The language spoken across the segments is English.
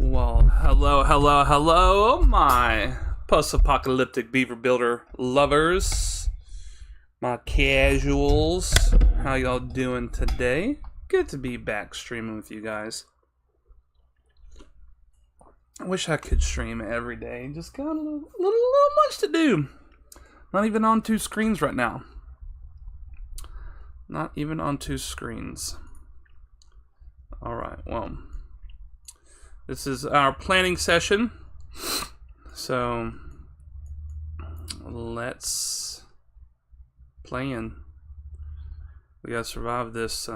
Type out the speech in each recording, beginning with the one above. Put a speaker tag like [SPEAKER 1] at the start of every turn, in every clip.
[SPEAKER 1] Well, hello, my post-apocalyptic beaver builder lovers, my casuals. How y'all doing today? Good to be back streaming with you guys. I wish I could stream every day. Just got a little much to do. Not even on two screens right now. Not even on two screens. Alright, well. This is our planning session. So, let's plan. We gotta survive this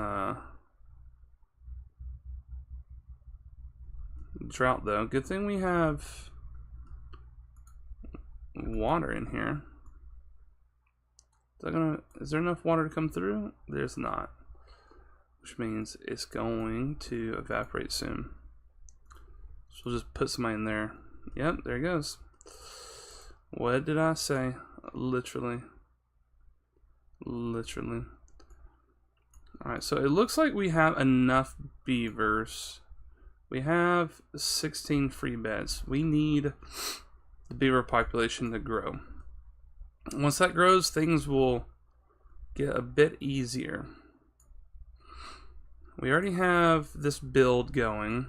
[SPEAKER 1] drought, though. Good thing we have water in here. Is there enough water to come through? There's not. Which means it's going to evaporate soon. So we'll just put somebody in there. Yep, there it goes. What did I say? Literally. Alright, so it looks like we have enough beavers. We have 16 free beds. We need the beaver population to grow. Once that grows, things will get a bit easier. We already have this build going.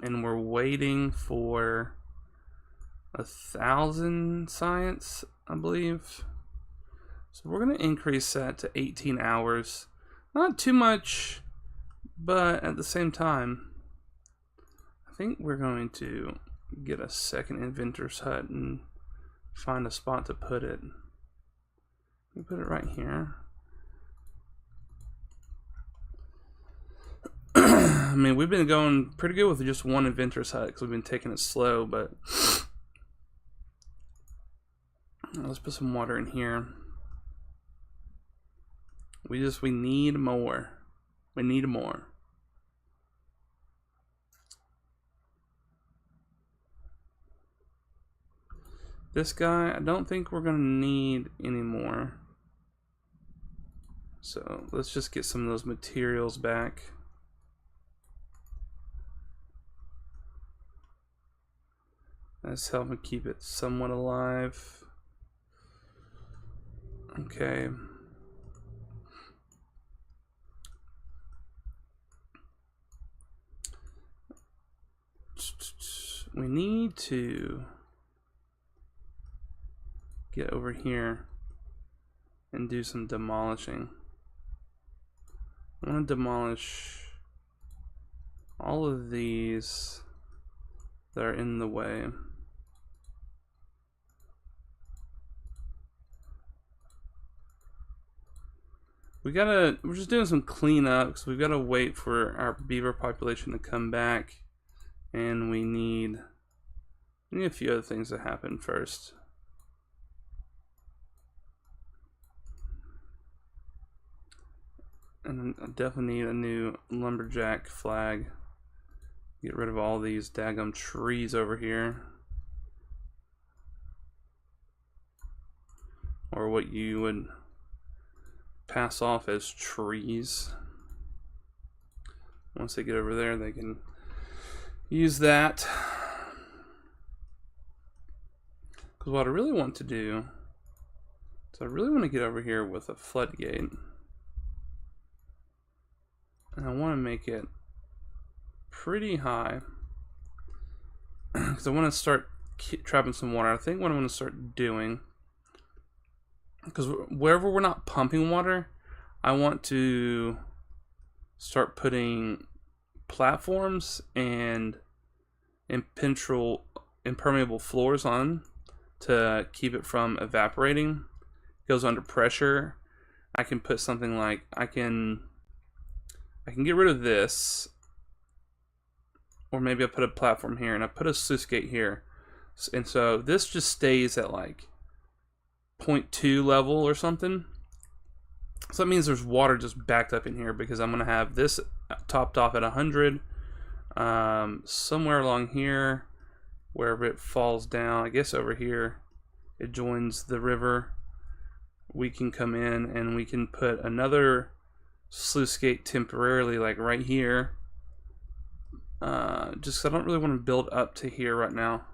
[SPEAKER 1] And we're waiting for 1,000 science, I believe. So we're going to increase that to 18 hours. Not too much, but at the same time, I think we're going to get a second inventor's hut and find a spot to put it. We put it right here. I mean, we've been going pretty good with just one inventor's hut because we've been taking it slow, but let's put some water in here. We need more. We need more. This guy, I don't think we're going to need any more. So let's just get some of those materials back. That's helping keep it somewhat alive. Okay. We need to get over here and do some demolishing. I want to demolish all of these that are in the way. We're just doing some cleanup because we've got to wait for our beaver population to come back, and we need a few other things to happen first. And I definitely need a new lumberjack flag. Get rid of all these daggum trees over here. Or what you would pass off as trees. Once they get over there, they can use that. Because what I really want to do is I really want to get over here with a floodgate. And I want to make it pretty high. Because I want to start trapping some water. I think what I want to start doing, because wherever we're not pumping water, I want to start putting platforms and impermeable floors on to keep it from evaporating. It goes under pressure. I can put something like, I can get rid of this, or maybe I put a platform here and I put a sluice gate here, and so this just stays at like 0.2 level or something. So that means there's water just backed up in here, because I'm gonna have this topped off at 100, somewhere along here, wherever it falls down. I guess over here it joins the river. We can come in and we can put another sluice gate temporarily, like right here, just 'cause I don't really want to build up to here right now.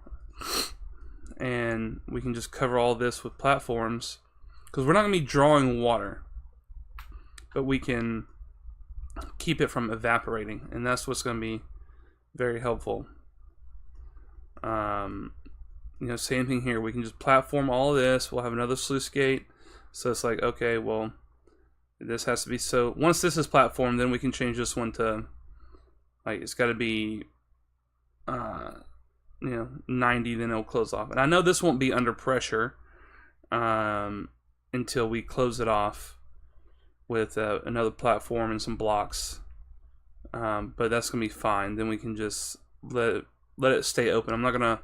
[SPEAKER 1] And we can just cover all this with platforms, because we're not going to be drawing water, but we can keep it from evaporating, and that's what's going to be very helpful. You know, same thing here. We can just platform all of this. We'll have another sluice gate. So it's like, okay, well, this has to be, so once this is platformed, then we can change this one to, like, it's got to be, you know, 90, then it'll close off. And I know this won't be under pressure until we close it off with another platform and some blocks. But that's going to be fine. Then we can just let it stay open. I'm not going to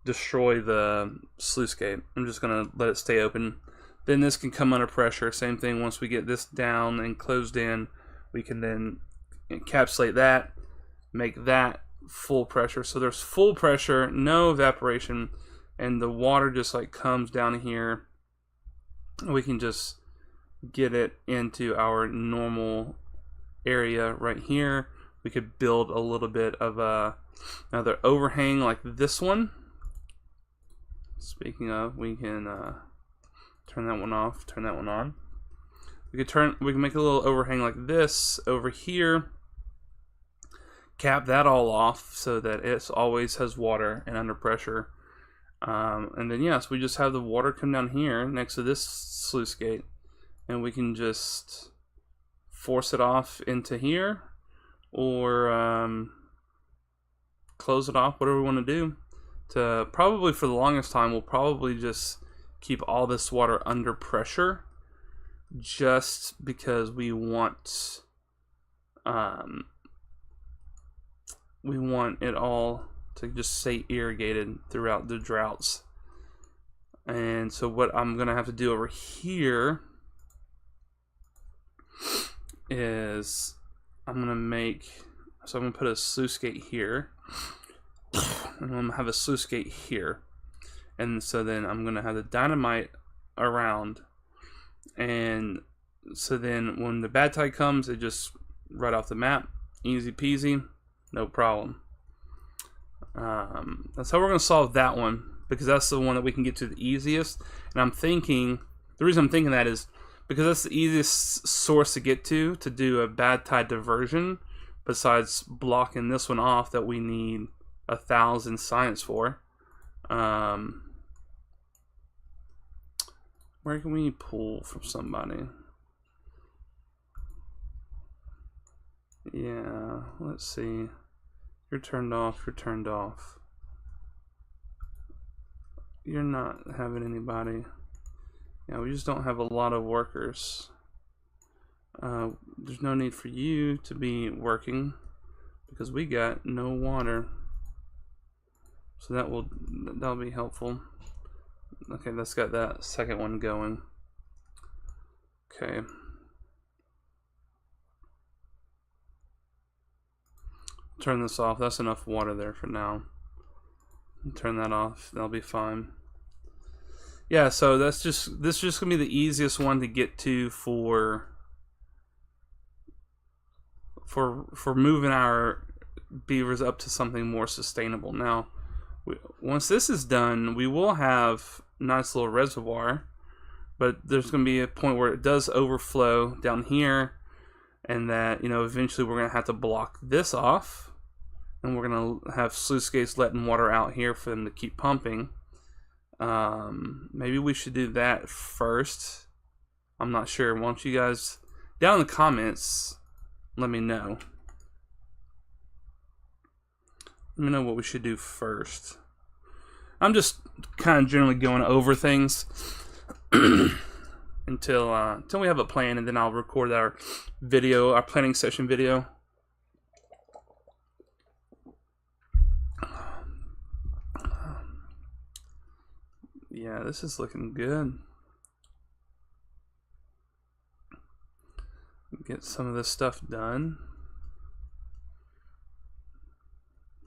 [SPEAKER 1] destroy the sluice gate. I'm just going to let it stay open. Then this can come under pressure. Same thing, once we get this down and closed in, we can then encapsulate that, make that full pressure. So there's full pressure, no evaporation, and the water just like comes down here. We can just get it into our normal area right here. We could build a little bit of another overhang like this one. Speaking of, we can turn that one off, turn that one on. We can make a little overhang like this over here. Cap that all off so that it always has water and under pressure. And then yes, we just have the water come down here next to this sluice gate, and we can just force it off into here, or close it off, whatever we want to do. To probably, for the longest time, we'll probably just keep all this water under pressure, just because we want it all to just stay irrigated throughout the droughts. And so what I'm gonna have to do over here is I'm gonna put a sluice gate here, and I'm gonna have a sluice gate here, and so then I'm gonna have the dynamite around, and so then when the bad tide comes, it just right off the map, easy peasy, no problem. That's how we're gonna solve that one, because that's the one that we can get to the easiest. And I'm thinking, the reason I'm thinking that is because that's the easiest source to get to do a bad tide diversion, besides blocking this one off that we need 1,000 science for. Where can we pull from somebody? Yeah, let's see. You're turned off, you're turned off. You're not having anybody. Yeah, we just don't have a lot of workers. There's no need for you to be working because we got no water. So that'll be helpful. Okay, let's got that second one going. Okay. Turn this off. That's enough water there for now. Turn that off. That'll be fine. Yeah, so this is just gonna be the easiest one to get to for moving our beavers up to something more sustainable. Now, once this is done, we will have a nice little reservoir, but there's gonna be a point where it does overflow down here, and that, you know, eventually we're gonna have to block this off. And we're going to have sluice gates letting water out here for them to keep pumping. Maybe we should do that first. I'm not sure. Why don't you guys, down in the comments, let me know. Let me know what we should do first. I'm just kind of generally going over things until we have a plan, and then I'll record our video, our planning session video. Yeah, this is looking good. Get some of this stuff done.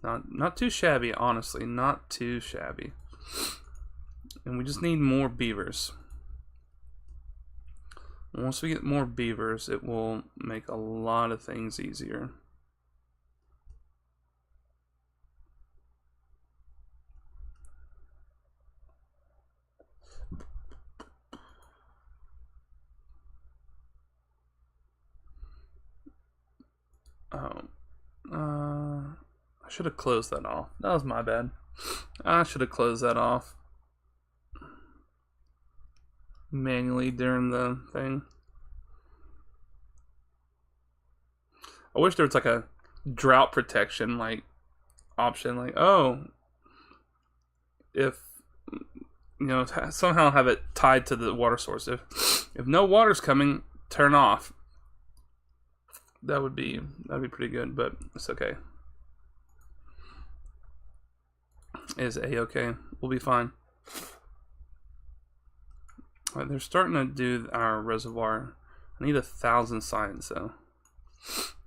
[SPEAKER 1] Not too shabby, honestly. Not too shabby. And we just need more beavers. Once we get more beavers, it will make a lot of things easier. Oh, I should have closed that off. That was my bad. I should have closed that off manually during the thing. I wish there was like a drought protection like option, like, oh, if you know, somehow have it tied to the water source. If no water's coming, turn off. That'd be pretty good, but it's okay. Is A-okay. We'll be fine. Alright, they're starting to do our reservoir. I need 1,000 science though.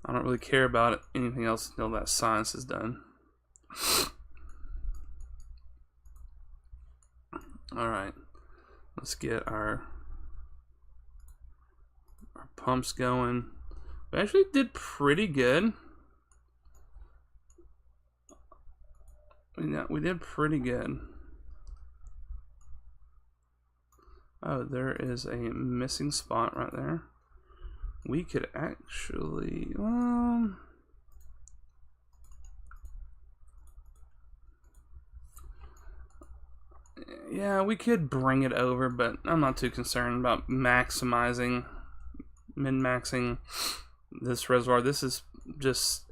[SPEAKER 1] I don't really care about anything else until that science is done. Alright. Let's get our pumps going. We actually did pretty good. Yeah, we did pretty good. Oh, there is a missing spot right there. We could actually, yeah, we could bring it over, but I'm not too concerned about maximizing, min-maxing this reservoir. This is just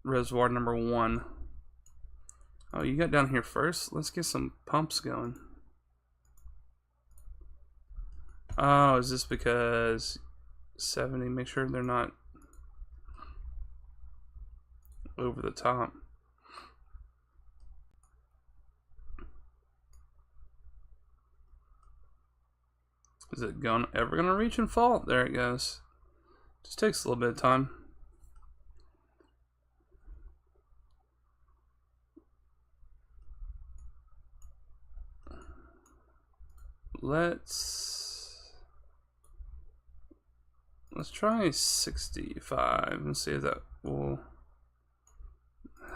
[SPEAKER 1] reservoir number 1. Oh, you got down here first? Let's get some pumps going. Oh, is this because 70? Make sure they're not over the top. Is it ever gonna reach and fall? There it goes. Just takes a little bit of time. Let's try 65 and see if that will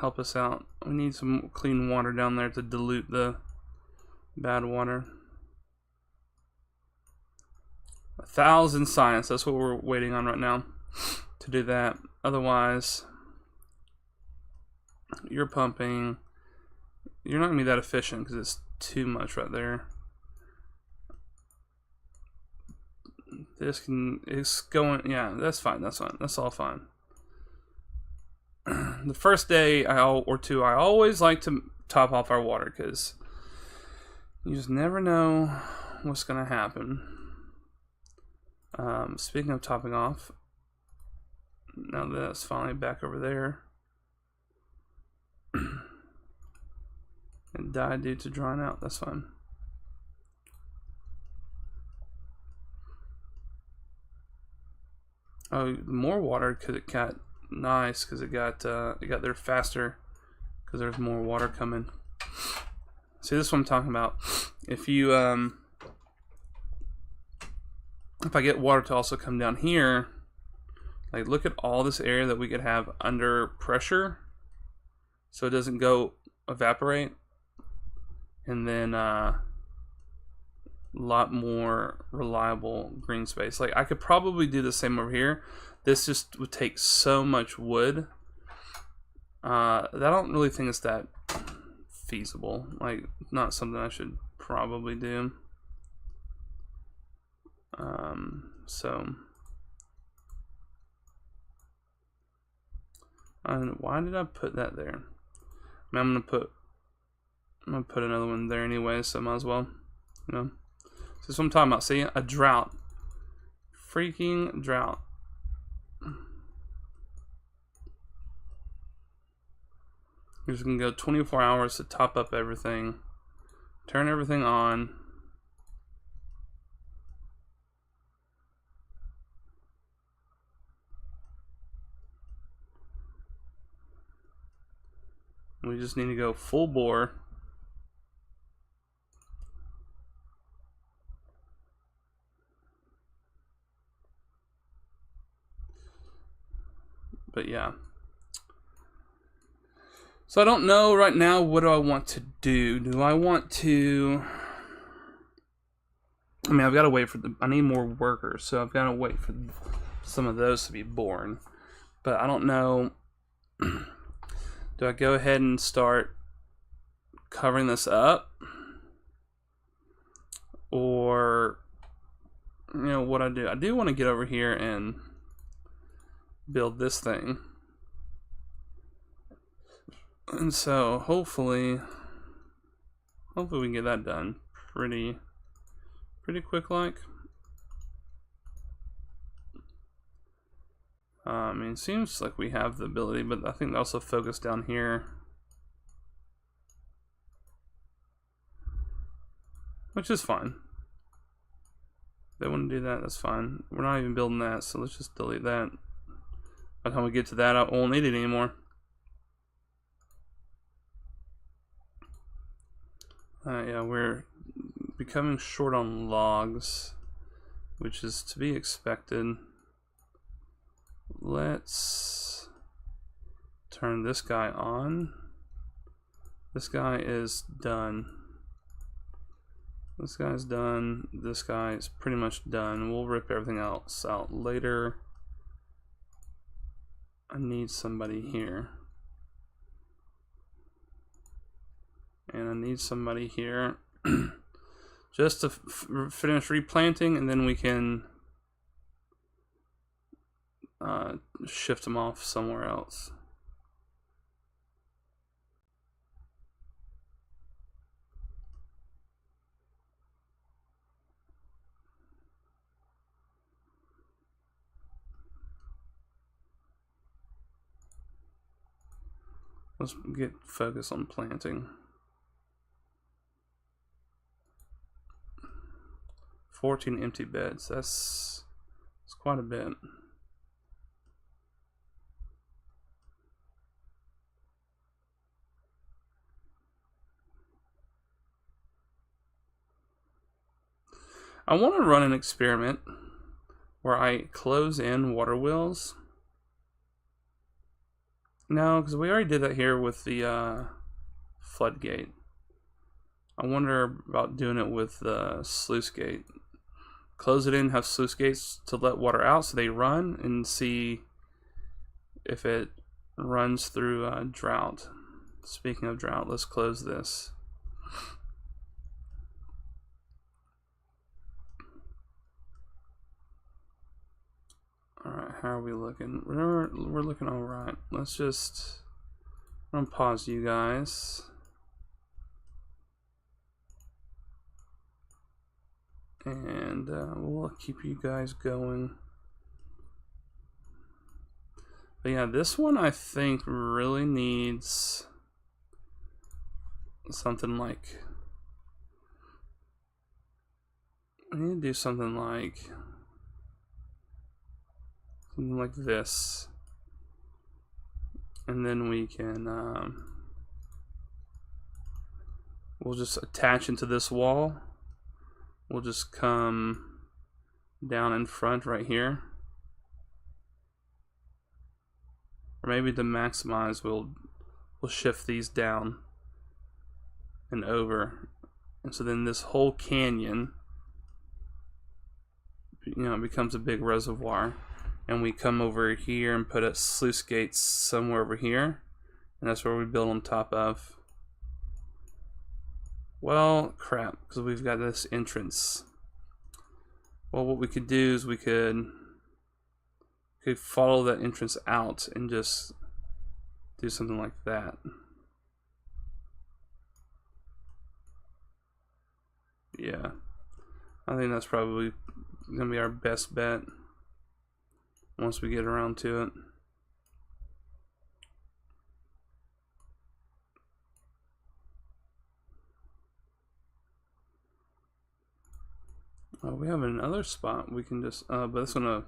[SPEAKER 1] help us out. We need some clean water down there to dilute the bad water. 1,000 science, that's what we're waiting on right now to do that. Otherwise, you're pumping. You're not gonna be that efficient because it's too much right there. It's going, yeah, that's fine, that's fine, that's all fine. The first day or two, I always like to top off our water because you just never know what's gonna happen. Speaking of topping off, now that's finally back over there. And died due to drying out, that's fine. Oh, more water because it got nice because it got there faster because there's more water coming. See, this is what I'm talking about. If you if I get water to also come down here, like look at all this area that we could have under pressure, so it doesn't go evaporate, and then lot more reliable green space. Like I could probably do the same over here. This just would take so much wood that I don't really think it's that feasible. Like not something I should probably do. So and why did I put that there? I mean, I'm gonna put another one there anyway, so might as well, you know. This is what I'm talking about. See, a drought. Freaking drought. You're just going to go 24 hours to top up everything. Turn everything on. We just need to go full bore. But yeah. So I don't know right now, what do I want to do? Do I want to... I mean, I've got to wait for I need more workers, so I've got to wait for some of those to be born. But I don't know. Do I go ahead and start covering this up? Or, you know, what I do want to get over here and build this thing. And so hopefully we can get that done pretty quick like. I mean, it seems like we have the ability, but I think they also focus down here, which is fine. If they want to do that, that's fine. We're not even building that, so let's just delete that. By the time we get to that, I won't need it anymore. Yeah, we're becoming short on logs, which is to be expected. Let's turn this guy on. This guy is done. This guy's done. This guy is pretty much done. We'll rip everything else out later. I need somebody here. And I need somebody here just to finish replanting, and then we can shift them off somewhere else. Let's get focused on planting. 14 empty beds. That's quite a bit. I want to run an experiment where I close in water wheels. No, because we already did that here with the floodgate. I wonder about doing it with the sluice gate. Close it in, have sluice gates to let water out so they run, and see if it runs through drought. Speaking of drought, let's close this. Alright, how are we looking? We're looking alright. Let's just... I'm gonna pause you guys. And we'll keep you guys going. But yeah, this one I think really needs something like... I need to do something like this, and then we can we'll just attach into this wall. We'll just come down in front right here, or maybe to maximize we'll shift these down and over, and so then this whole canyon, you know, becomes a big reservoir. And we come over here and put a sluice gates somewhere over here, and that's where we build on top of. Well, crap, because we've got this entrance. Well, what we could do is we could follow that entrance out and just do something like that. Yeah, I think that's probably gonna be our best bet once we get around to it. We have another spot we can just, but it's gonna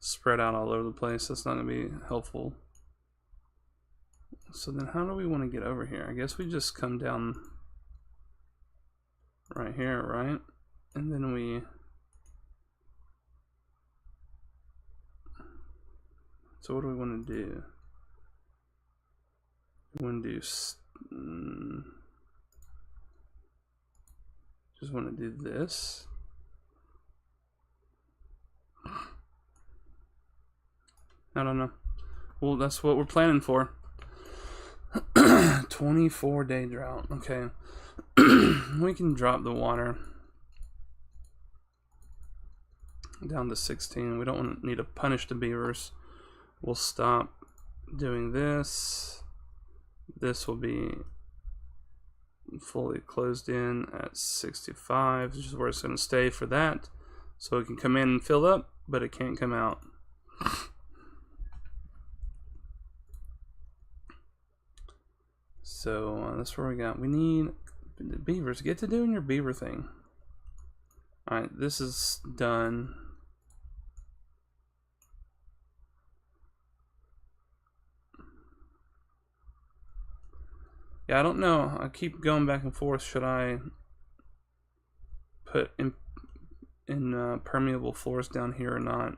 [SPEAKER 1] spread out all over the place. That's not gonna be helpful. So then how do we want to get over here? I guess we just come down right here, right? And then we... So what do we want to do? We want to do... just want to do this. I don't know. Well, that's what we're planning for. 24-day drought. Okay. We can drop the water down to 16. We don't need to punish the beavers. We'll stop doing this. This will be fully closed in at 65, which is where it's going to stay for that. So it can come in and fill up, but it can't come out. So that's where we got. We need the beavers. Get to doing your beaver thing. Alright, this is done. Yeah, I don't know. I keep going back and forth. Should I put in permeable floors down here or not?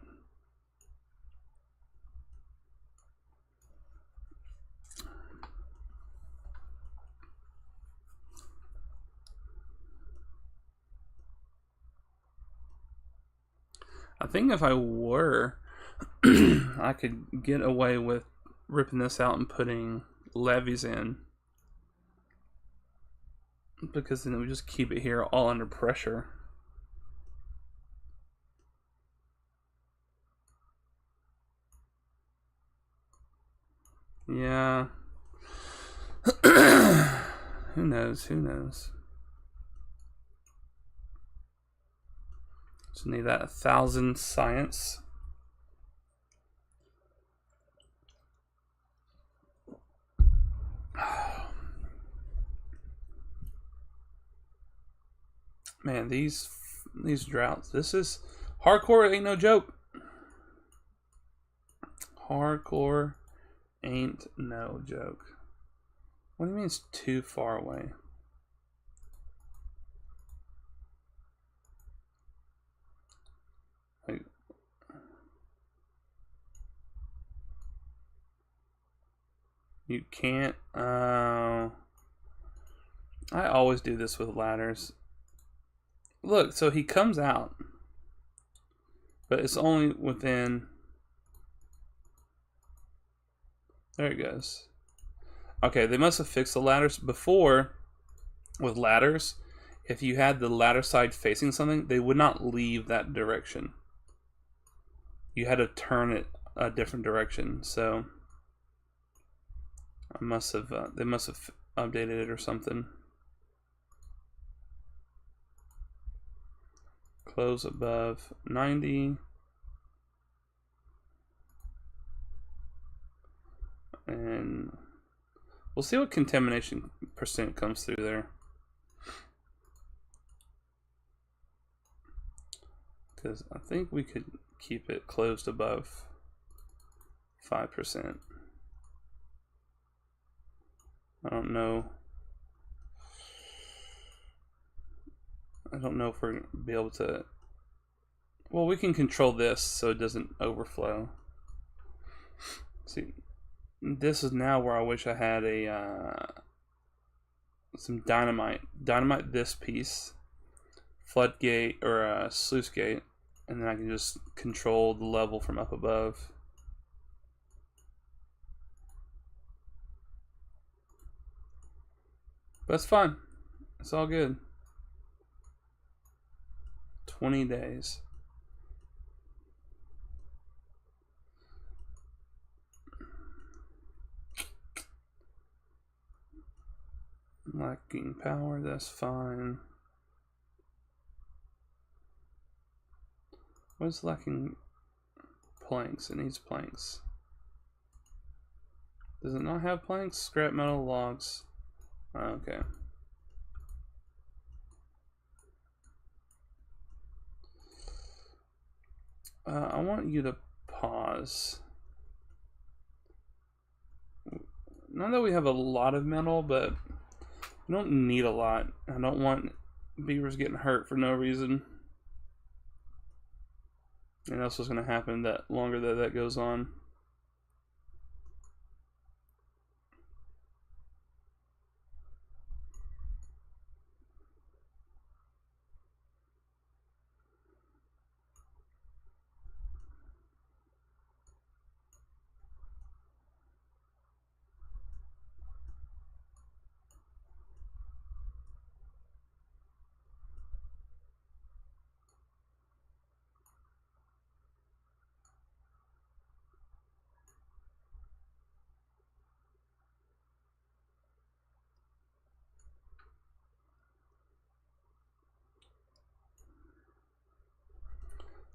[SPEAKER 1] I think if I were, I could get away with ripping this out and putting levees in, because then it would just keep it here all under pressure. Yeah. Who knows? Who knows? Just need that 1,000 science. Man, these droughts. This is hardcore. Ain't no joke. Hardcore ain't no joke. What do you mean it's too far away? Like, you can't. I always do this with ladders. Look, so he comes out, but it's only within. There it goes. Okay, they must have fixed the ladders before. With ladders, if you had the ladder side facing something, they would not leave that direction. You had to turn it a different direction. So I must have. They must have updated it or something. Close above 90. And we'll see what contamination percent comes through there. Because I think we could keep it closed above 5%. I don't know. I don't know if we're going to be able to. Well, we can control this so it doesn't overflow. See, this is now where I wish I had a some dynamite. Dynamite this piece, floodgate or a sluice gate, and then I can just control the level from up above. But it's fine. It's all good. 20 days. Lacking power, that's fine. What's lacking? Planks. It needs planks. Does it not have planks? Scrap metal, logs. Okay. I want you to pause. Not that we have a lot of metal, but we don't need a lot. I don't want beavers getting hurt for no reason. And that's what's going to happen the longer that goes on.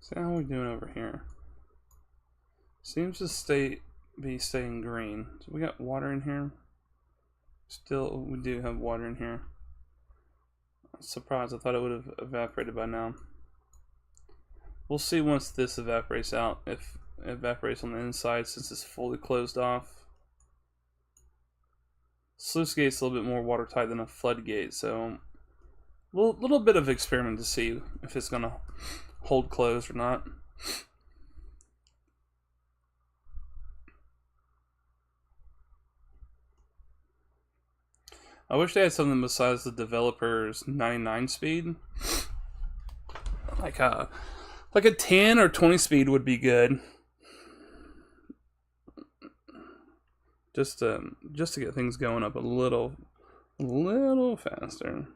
[SPEAKER 1] So how are we doing over here? Seems to be staying green. So we got water in here. Still, we do have water in here. I'm surprised. I thought it would have evaporated by now. We'll see once this evaporates out if it evaporates on the inside since it's fully closed off. Sluice gate's a little bit more watertight than a floodgate, so a little bit of experiment to see if it's gonna hold closed or not. I wish they had something besides the developer's 99 speed. Like a 10 or 20 speed would be good. Just to get things going up a little faster.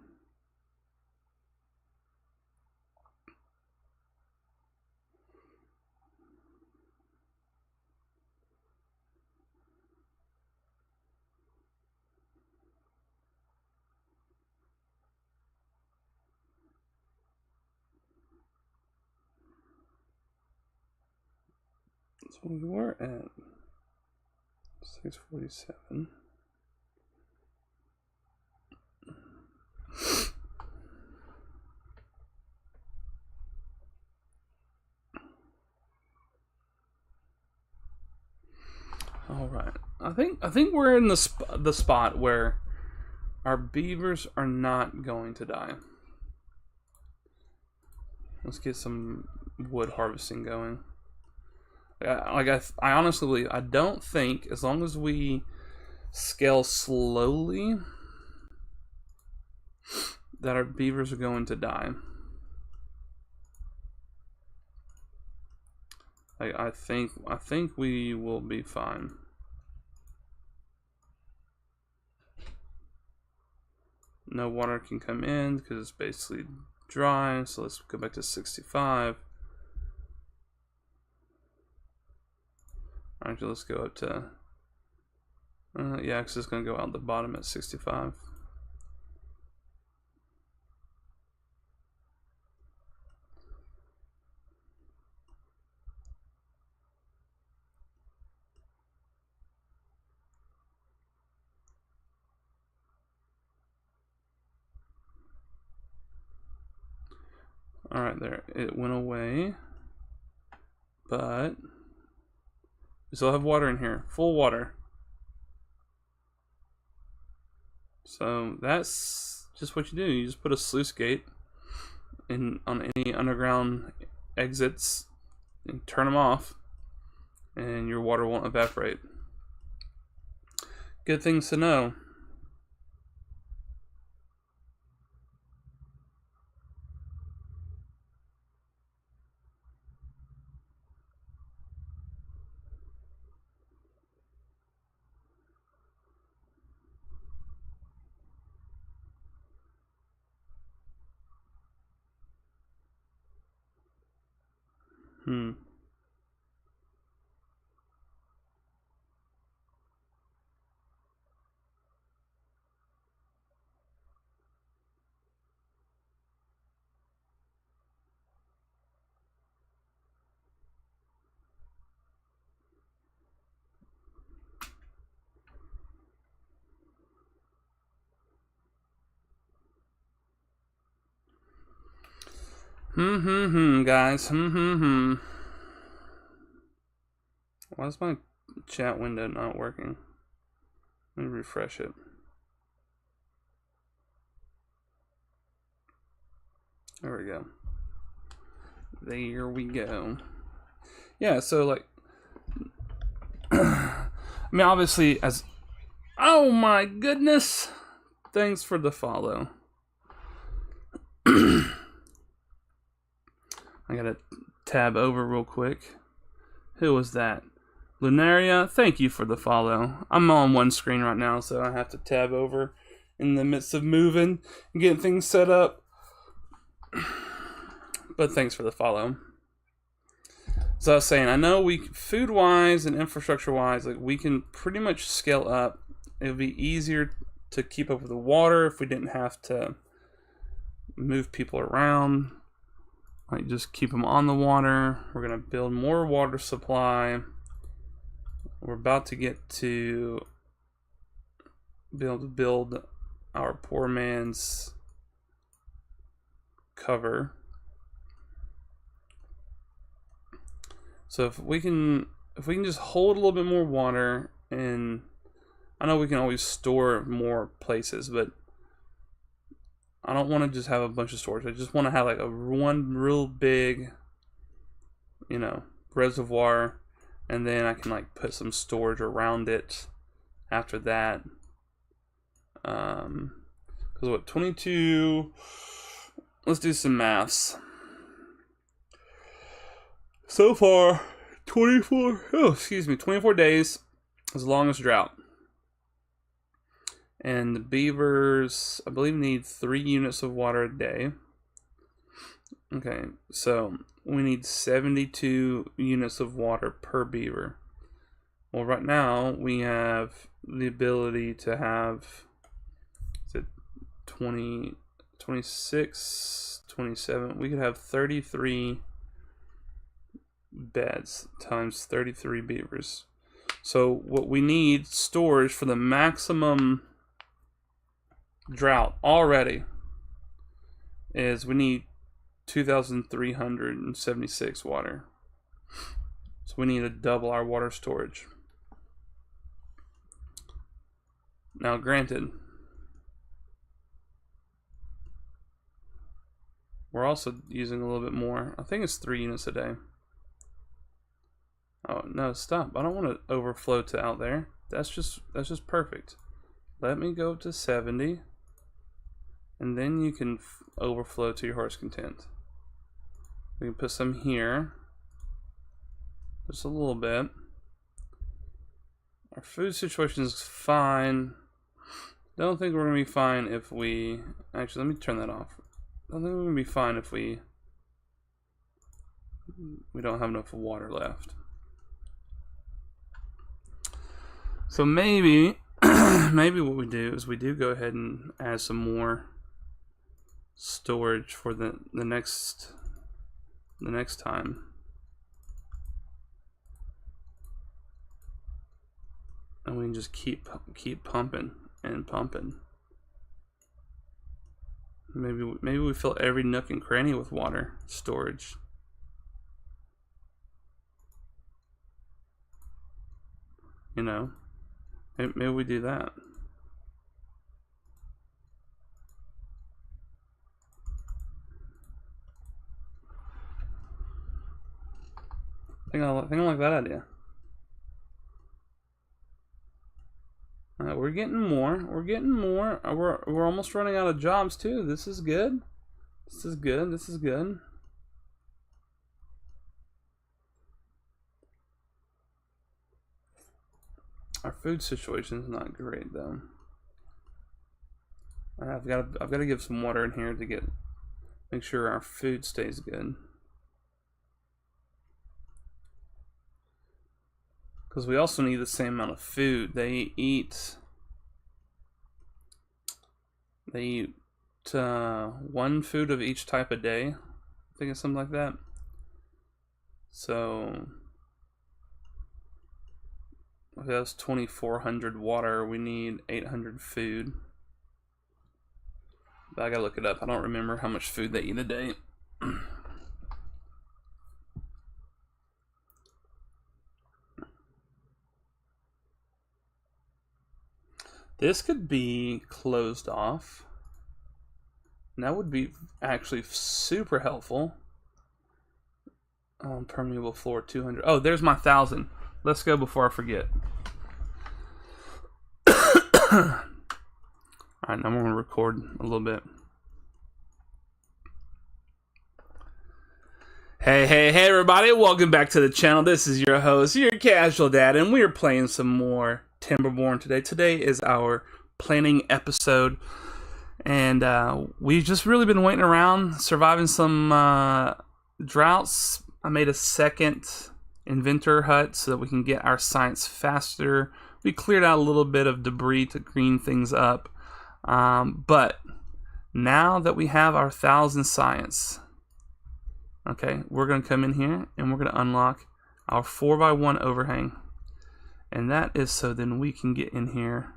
[SPEAKER 1] So we were at 647. All right, I think we're in the spot where our beavers are not going to die. Let's get some wood harvesting going. I honestly, I don't think, as long as we scale slowly, that our beavers are going to die. I think we will be fine. No water can come in because it's basically dry. So let's go back to 65. Actually, let's go up to, yeah, because it's going to go out the bottom at 65. All right, there, it went away, but we still have water in here, full water. So that's just what you do. You just put a sluice gate in on any underground exits and turn them off, and your water won't evaporate. Good things to know. Guys. Why is my chat window not working? Let me refresh it. There we go. There we go. Yeah, so like, I mean, obviously, as, oh my goodness, thanks for the follow. I gotta tab over real quick. Who was that? Lunaria, thank you for the follow. I'm on one screen right now, so I have to tab over in the midst of moving and getting things set up. But thanks for the follow. So I was saying, I know we, food-wise and infrastructure-wise, like we can pretty much scale up. It would be easier to keep up with the water if we didn't have to move people around. Like, just keep them on the water. We're gonna build more water supply. We're about to get to be able to build our poor man's cover. So if we can just hold a little bit more water, and I know we can always store more places, but I don't want to just have a bunch of storage. I just want to have like one real big, reservoir, and then I can like put some storage around it after that. Because what, 22, let's do some maths. So far, 24 days is the longest drought. And the beavers, I believe, need 3 units of water a day. Okay, so we need 72 units of water per beaver. Well, right now, we have the ability to have, is it 20, 26, 27? We could have 33 beds times 33 beavers. So what we need storage for the maximum drought already is we need 2,376 water. So we need to double our water storage. Now granted, we're also using a little bit more. I think it's 3 units a day. Oh no, stop. I don't want to overflow to out there. That's just perfect. Let me go to 70. And then you can overflow to your heart's content. We can put some here. Just a little bit. Our food situation is fine. Don't think we're going to be fine if we... Actually, let me turn that off. I don't think we're going to be fine if we don't have enough water left. So maybe what we do is we do go ahead and add some more storage for the next time. And we can just keep pumping and pumping. Maybe we fill every nook and cranny with water storage. Maybe we do that. I think I like that idea. Alright, we're getting more. We're getting more. We're almost running out of jobs too. This is good. This is good. This is good. Our food situation is not great though. I've got to give some water in here to make sure our food stays good. Because we also need the same amount of food. They eat 1 food of each type a day. I think it's something like that. So if that's 2,400 water, we need 800 food. But I gotta look it up. I don't remember how much food they eat a day. This could be closed off. And that would be actually super helpful. Permeable floor 200. Oh, there's my 1,000. Let's go before I forget. Alright, now I'm going to record a little bit. Hey everybody, welcome back to the channel. This is your host, your casual dad, and we're playing some more Timberborn today. Today is our planning episode, and we've just really been waiting around, surviving some droughts. I made a second inventor hut so that we can get our science faster. We cleared out a little bit of debris to green things up, but now that we have our 1,000 science, Okay, we're going to come in here and we're going to unlock our 4x1 overhang. And that is so then we can get in here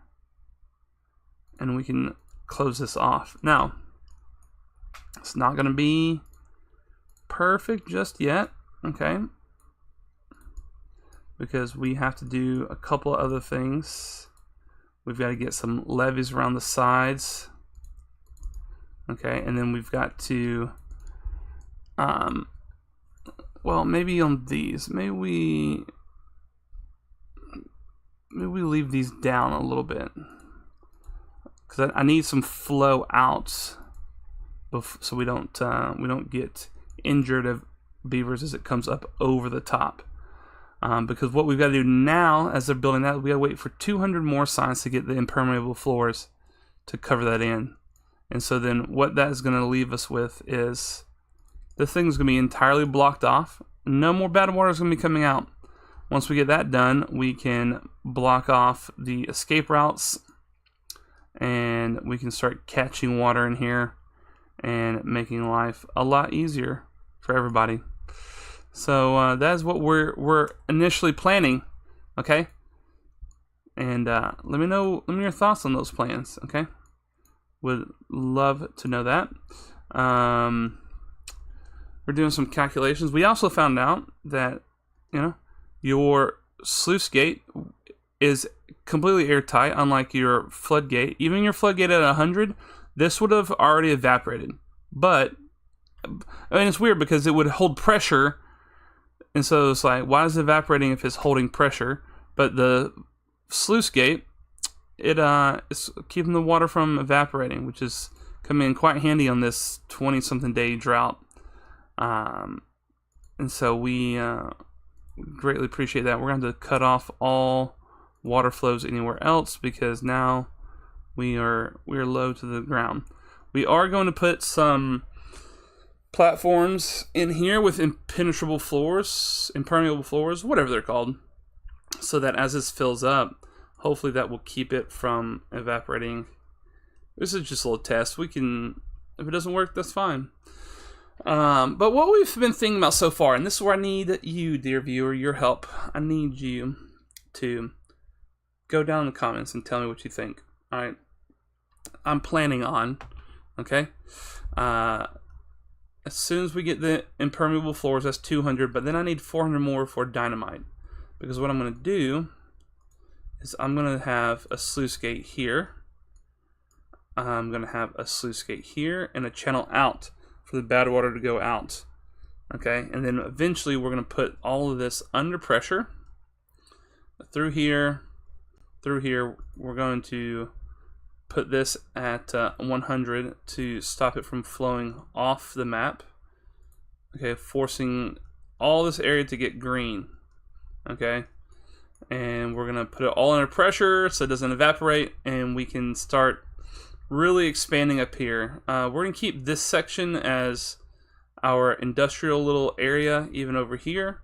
[SPEAKER 1] and we can close this off. Now, it's not going to be perfect just yet, okay? Because we have to do a couple of other things. We've got to get some levees around the sides. Okay, and then we've got to, well, maybe on these, maybe we leave these down a little bit, because I need some flow out, so we don't get injured of beavers as it comes up over the top. Because what we've got to do now, as they're building that, we got to wait for 200 more signs to get the impermeable floors to cover that in. And so then what that is going to leave us with is this thing's going to be entirely blocked off. No more bad water is going to be coming out. Once we get that done, we can block off the escape routes and we can start catching water in here and making life a lot easier for everybody. So that is what we're initially planning, okay? And let me know your thoughts on those plans, okay? Would love to know that. We're doing some calculations. We also found out that, your sluice gate is completely airtight, unlike your floodgate. Even your floodgate at 100, this would have already evaporated. But, it's weird because it would hold pressure. And so it's like, why is it evaporating if it's holding pressure? But the sluice gate, it's keeping the water from evaporating, which is coming in quite handy on this 20-something day drought. And so we greatly appreciate that. We're going to have to cut off all water flows anywhere else because now we are low to the ground. We are going to put some platforms in here with impenetrable floors, impermeable floors, whatever they're called, so that as this fills up, hopefully that will keep it from evaporating. This is just a little test. We can, if it doesn't work, that's fine. But what we've been thinking about so far, and this is where I need you, dear viewer, your help. I need you to go down in the comments and tell me what you think. All right, I'm planning on, okay, as soon as we get the impermeable floors, that's 200, but then I need 400 more for dynamite. Because what I'm going to do is I'm going to have a sluice gate here. I'm going to have a sluice gate here and a channel out for the bad water to go out. Okay, and then eventually we're going to put all of this under pressure. Through here. We're going to put this at 100 to stop it from flowing off the map. Okay, forcing all this area to get green. Okay, and we're gonna put it all under pressure so it doesn't evaporate, and we can start really expanding up here. We're gonna keep this section as our industrial little area, even over here.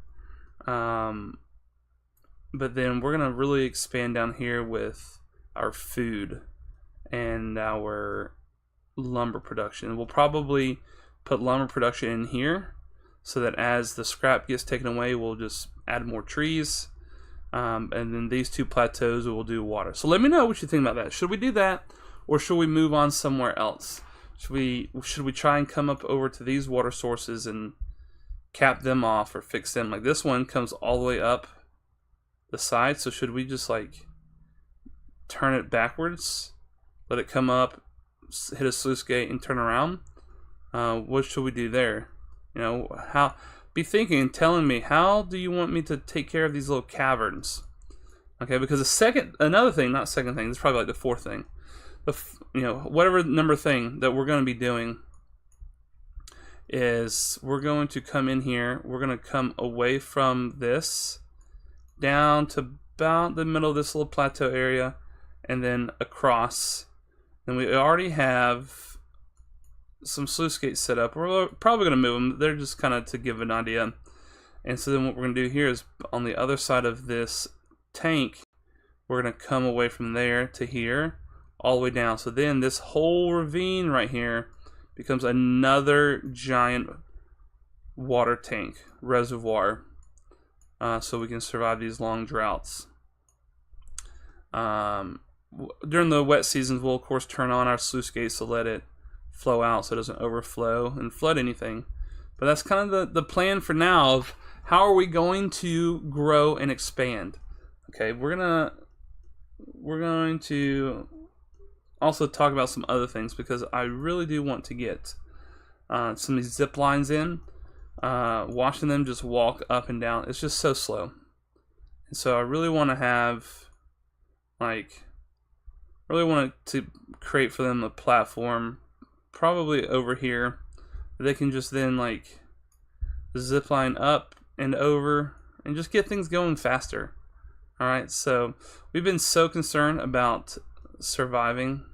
[SPEAKER 1] But then we're gonna really expand down here with our food and our lumber production. We'll probably put lumber production in here so that as the scrap gets taken away, we'll just add more trees. And then these two plateaus will do water. So let me know what you think about that. Should we do that, or should we move on somewhere else? Should we try and come up over to these water sources and cap them off or fix them? Like this one comes all the way up the side, so should we just like turn it backwards? Let it come up, hit a sluice gate, and turn around. What should we do there? Be thinking and telling me, how do you want me to take care of these little caverns? Okay, because another thing, not second thing, this is probably like the fourth thing. Whatever number thing that we're going to be doing is we're going to come in here. We're going to come away from this down to about the middle of this little plateau area, and then across. And we already have some sluice gates set up. We're probably going to move them. They're just kind of to give an idea. And so then what we're going to do here is on the other side of this tank, we're going to come away from there to here, all the way down. So then this whole ravine right here becomes another giant water tank reservoir, so we can survive these long droughts. During the wet seasons, we'll of course turn on our sluice gates to let it flow out so it doesn't overflow and flood anything. But that's kind of the plan for now of how are we going to grow and expand. Okay, we're going to also talk about some other things, because I really do want to get some of these zip lines in. Watching them just walk up and down, it's just so slow. And so I really want to have, to create for them a platform, probably over here, they can just then zip line up and over and just get things going faster. Alright, so we've been so concerned about surviving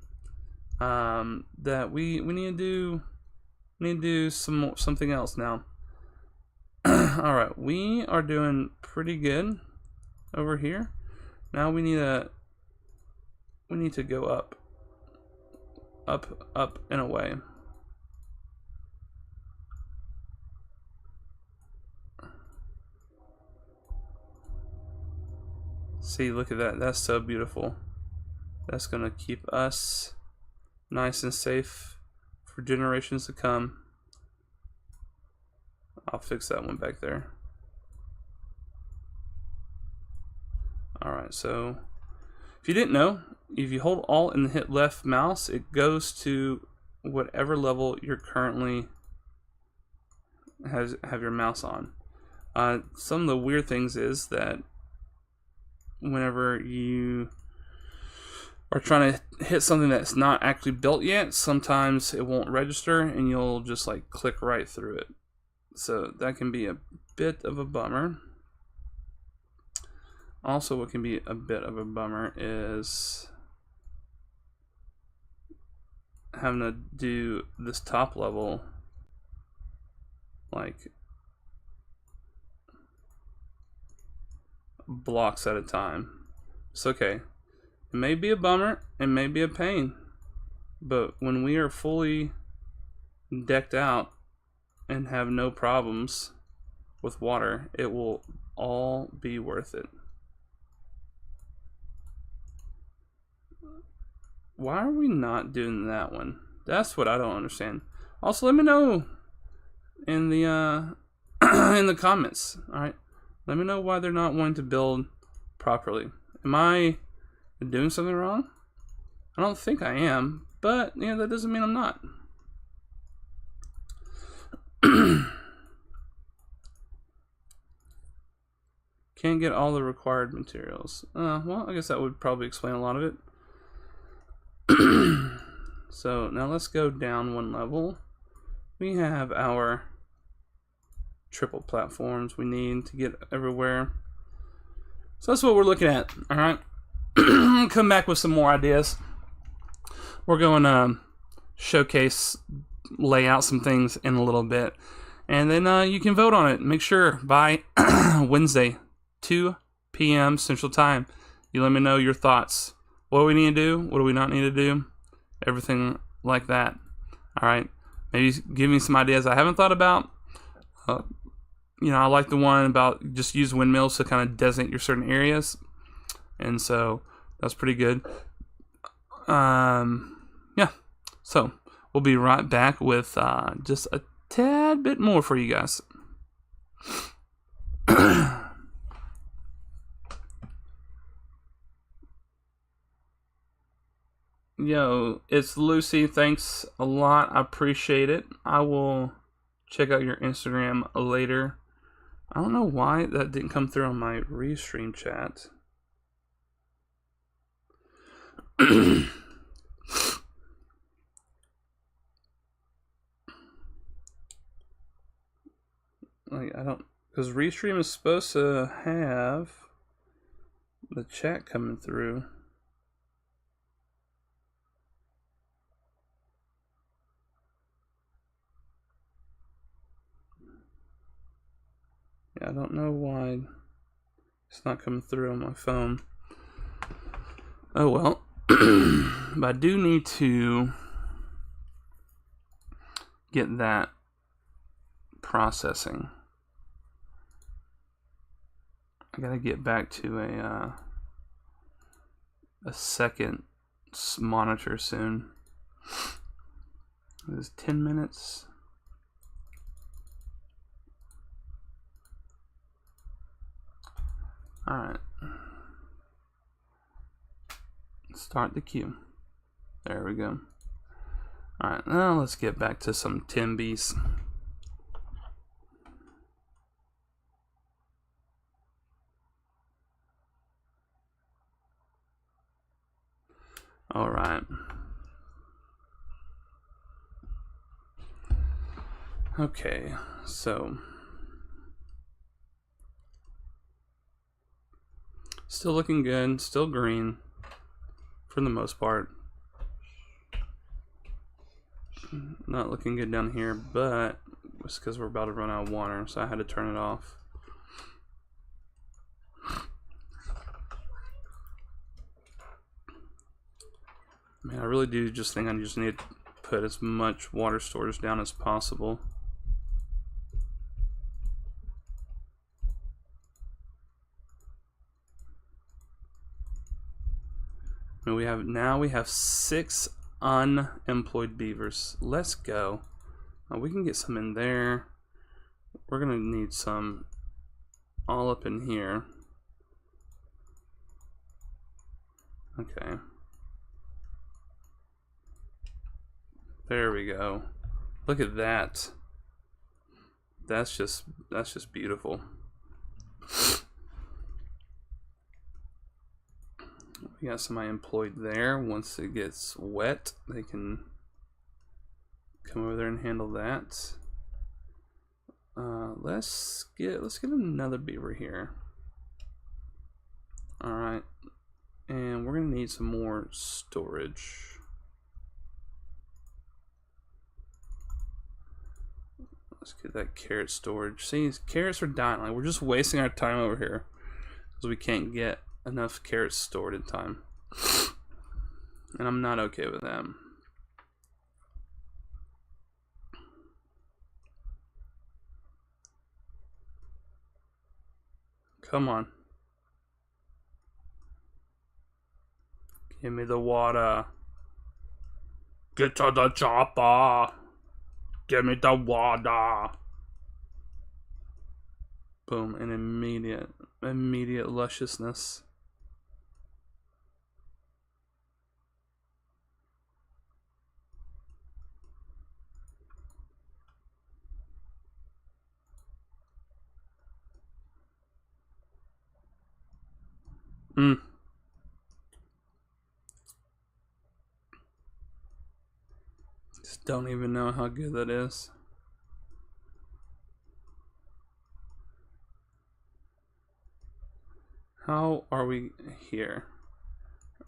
[SPEAKER 1] that we need to do something else now. Alright, we are doing pretty good over here. Now we need to go up and away. See, look at that. That's so beautiful. That's gonna keep us nice and safe for generations to come. I'll fix that one back there. Alright, so if you didn't know, if you hold Alt and hit left mouse, it goes to whatever level you're currently have your mouse on. Some of the weird things is that whenever you are trying to hit something that's not actually built yet, sometimes it won't register and you'll just click right through it. So that can be a bit of a bummer. Also, what can be a bit of a bummer is having to do this top level blocks at a time. It's okay. It may be a bummer, it may be a pain, but when we are fully decked out and have no problems with water, it will all be worth it. Why are we not doing that one? That's what I don't understand. Also, let me know in the in the comments. All right, let me know why they're not wanting to build properly. Am I doing something wrong? I don't think I am, but that doesn't mean I'm not. Can't get all the required materials. Well, I guess that would probably explain a lot of it. So now let's go down one level. We have our triple platforms we need to get everywhere. So that's what we're looking at. All right. Come back with some more ideas. We're going to showcase, lay out some things in a little bit, and then you can vote on it. Make sure by Wednesday, 2 p.m. Central Time, you let me know your thoughts. What do we need to do? What do we not need to do? Everything like that. All right. Maybe give me some ideas I haven't thought about. I like the one about just use windmills to kind of designate your certain areas. And so that's pretty good. Yeah. So we'll be right back with just a tad bit more for you guys. Yo, it's Lucy. Thanks a lot. I appreciate it. I will check out your Instagram later. I don't know why that didn't come through on my restream chat. Because restream is supposed to have the chat coming through. Yeah, I don't know why it's not coming through on my phone. Oh well. But I do need to get that processing. I gotta get back to a second monitor soon. It is 10 minutes. All right. Start the queue. There we go. All right, now let's get back to some Timbies. All right. Okay, so still looking good, still green for the most part. Not looking good down here, but it's because we're about to run out of water, so I had to turn it off. Man, I really do just think I just need to put as much water storage down as possible. And we have 6 unemployed beavers. Let's go. We can get some in there. We're gonna need some all up in here. Okay. There we go. Look at that. That's just beautiful. We got somebody employed there. Once it gets wet, they can come over there and handle that. Let's get another beaver here. All right, and we're gonna need some more storage. Let's get that carrot storage. See, carrots are dying. Like, we're just wasting our time over here because we can't get enough carrots stored in time. And I'm not okay with that. Come on. Give me the water. Get to the chopper. Give me the water. Boom, and immediate lusciousness. Just don't even know how good that is. How are we here?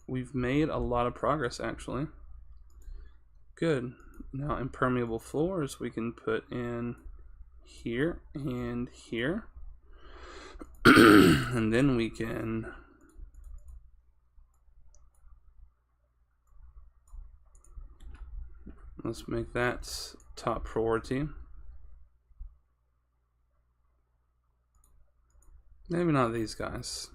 [SPEAKER 1] We've made a lot of progress, actually. Good. Now, impermeable floors we can put in here and here. And then we can let's make that top priority. Maybe not these guys.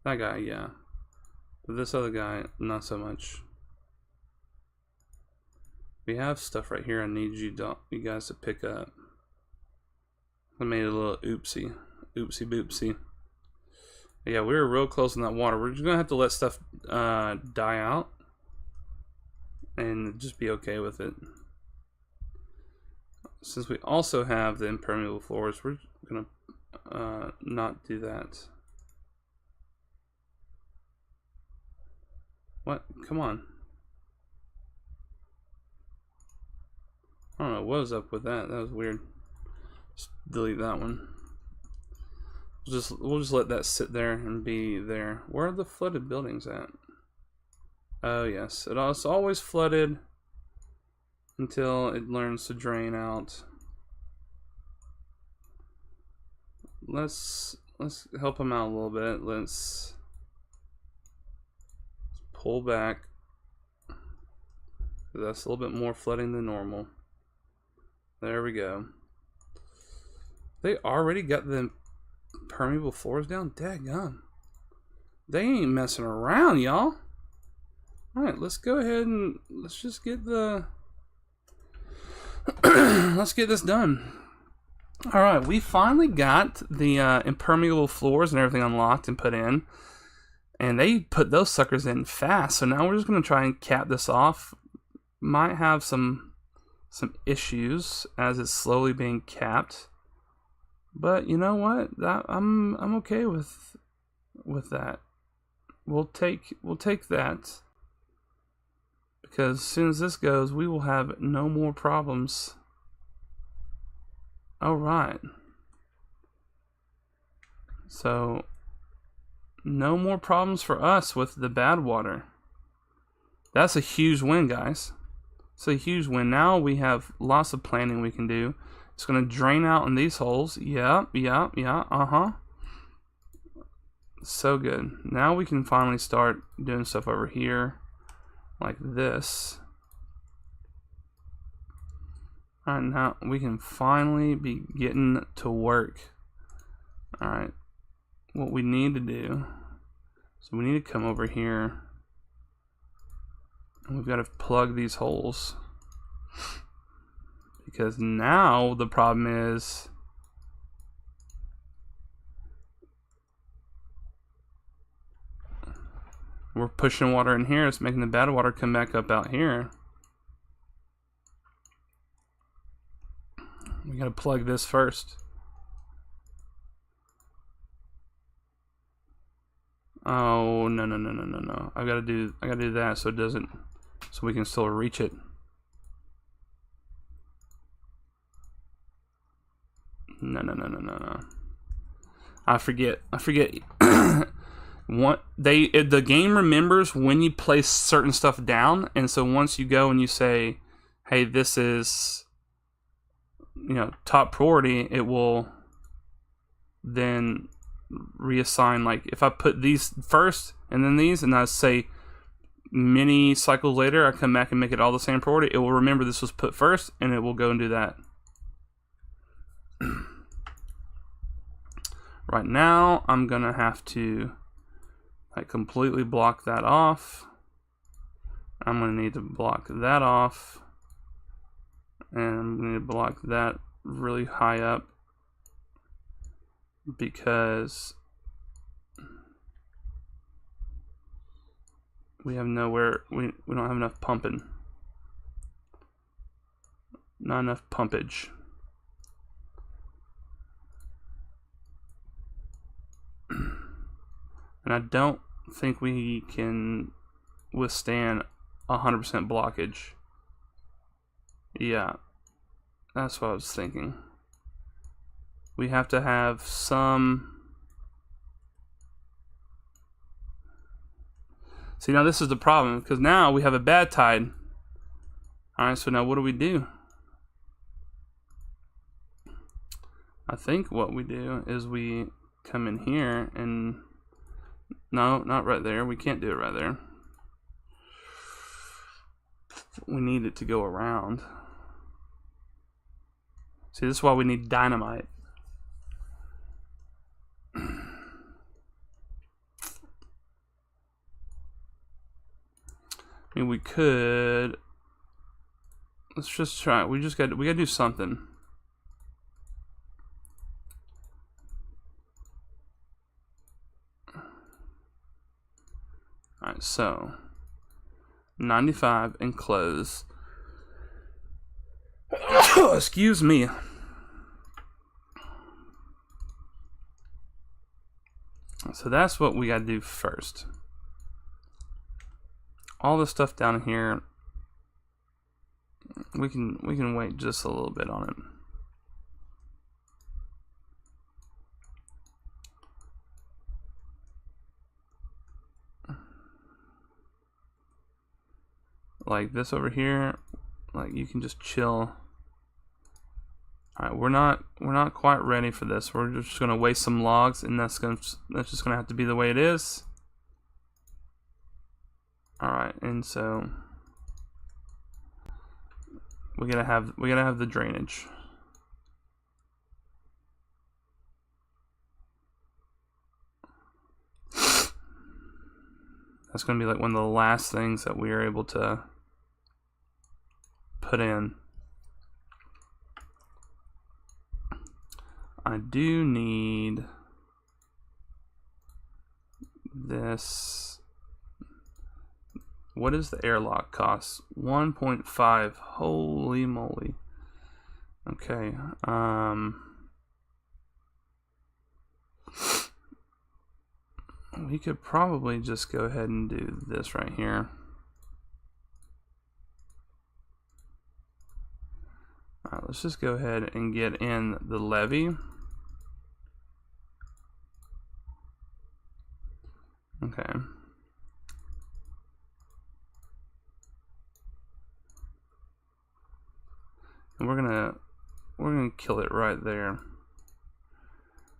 [SPEAKER 1] That guy, yeah. But this other guy, not so much. We have stuff right here I need you guys to pick up. I made a little oopsie boopsie. Yeah, we were real close in that water. We're just gonna have to let stuff die out and just be okay with it. Since we also have the impermeable floors, we're gonna not do that. What? Come on. I don't know what was up with that. That was weird. Just delete that one. We'll just let that sit there and be there. Where are the flooded buildings at? Oh yes, it's always flooded until it learns to drain out. Let's help them out a little bit. Let's pull back. That's a little bit more flooding than normal. There we go. They already got the permeable floors down? Daggum. They ain't messing around, y'all. Alright, let's go ahead and let's just get the... let's get this done. Alright, we finally got the impermeable floors and everything unlocked and put in. And they put those suckers in fast. So now we're just going to try and cap this off. Might have some issues as it's slowly being capped. But you know what? I'm okay with that. We'll take that. Because as soon as this goes, we will have no more problems. Alright. So, no more problems for us with the bad water. That's a huge win, guys. It's a huge win. Now we have lots of planning we can do. It's going to drain out in these holes. Yeah, uh-huh. So good. Now we can finally start doing stuff over here. Like this. Alright, now we can finally be getting to work. Alright. What we need to do, so we need to come over here and we've got to plug these holes, because now the problem is we're pushing water in here. It's making the bad water come back up out here. We got to plug this first. Oh, no. I gotta do that so it doesn't, so we can still reach it. No. I forget. The game remembers when you place certain stuff down, and so once you go and you say, hey, this is, top priority, it will then reassign. Like if I put these first and then these, and I say many cycles later I come back and make it all the same priority, it will remember this was put first and it will go and do that. Right now I'm gonna have to completely block that off. I'm gonna need to block that off, and I'm gonna need to block that really high up, because we have nowhere, we don't have enough pumping. Not enough pumpage. And I don't think we can withstand 100% blockage. Yeah, that's what I was thinking. We have to have some... See, now this is the problem, because now we have a bad tide. Alright, so now what do we do? I think what we do is we come in here and... No, not right there. We can't do it right there. We need it to go around. See, this is why we need dynamite. I mean, we could... Let's just try. We gotta do something. Alright, so 95 and close. Excuse me. So that's what we gotta do first. All the stuff down here, we can wait just a little bit on it. Like this over here, like you can just chill. Alright, we're not quite ready for this. We're just gonna waste some logs, and that's just gonna have to be the way it is. Alright, and so we gotta have the drainage. That's gonna be like one of the last things that we are able to put in. I do need this. What is the airlock cost? 1.5. Holy moly. Okay. We could probably just go ahead and do this right here. Alright, let's just go ahead and get in the levee. Okay. And we're gonna kill it right there.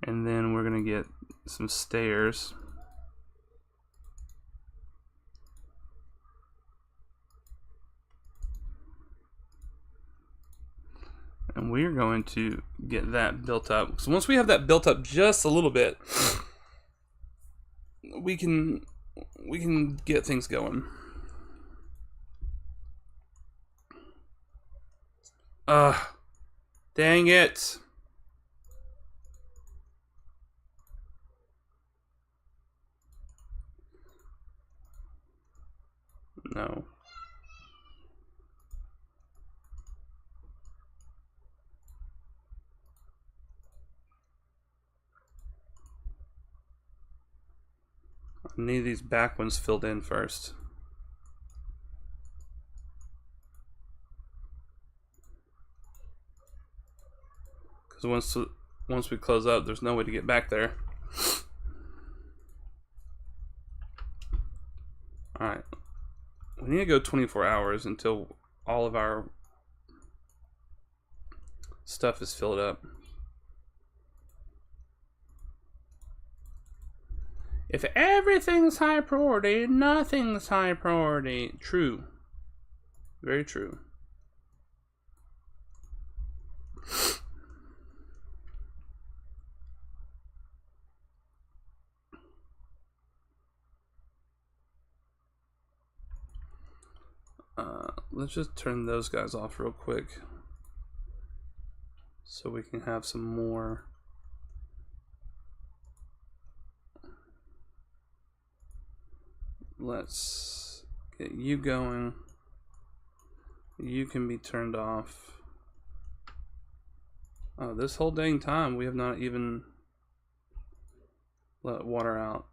[SPEAKER 1] And then we're gonna get some stairs. And we're going to get that built up. So once we have that built up just a little bit, we can get things going. Dang it. No. I need these back ones filled in first. Because once we close up, there's no way to get back there. Alright. We need to go 24 hours until all of our stuff is filled up. If everything's high priority, nothing's high priority. True. Very true. Let's just turn those guys off real quick so we can have some more. Let's get you going. You can be turned off. Oh, this whole dang time we have not even let water out.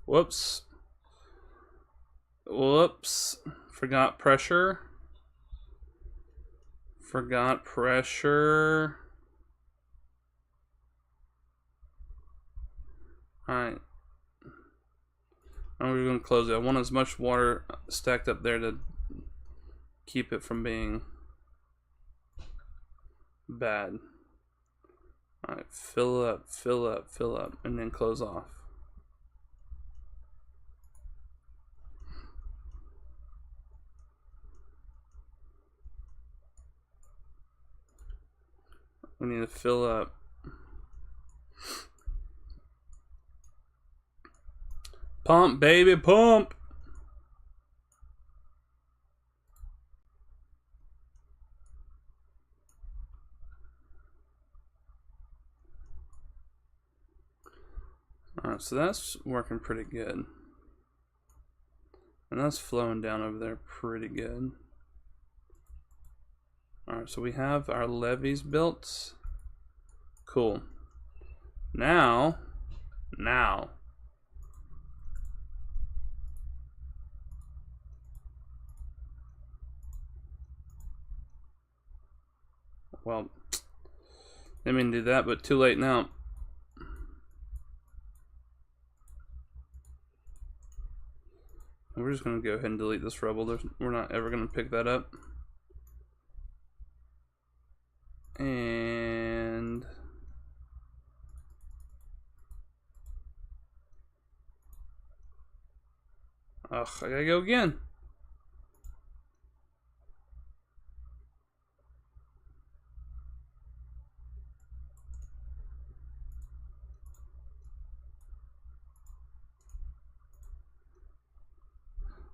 [SPEAKER 1] Whoops. Whoops. Forgot pressure. Forgot pressure. Alright. Now we're going to close it. I want as much water stacked up there to keep it from being bad. Alright, fill up, fill up, fill up, and then close off. We need to fill up. Pump, baby, pump. Alright, so that's working pretty good. And that's flowing down over there pretty good. Alright, so we have our levees built. Cool. Now. Well, didn't mean to do that, but too late now. We're just going to go ahead and delete this rubble. We're not ever going to pick that up. And Ugh, I gotta go again.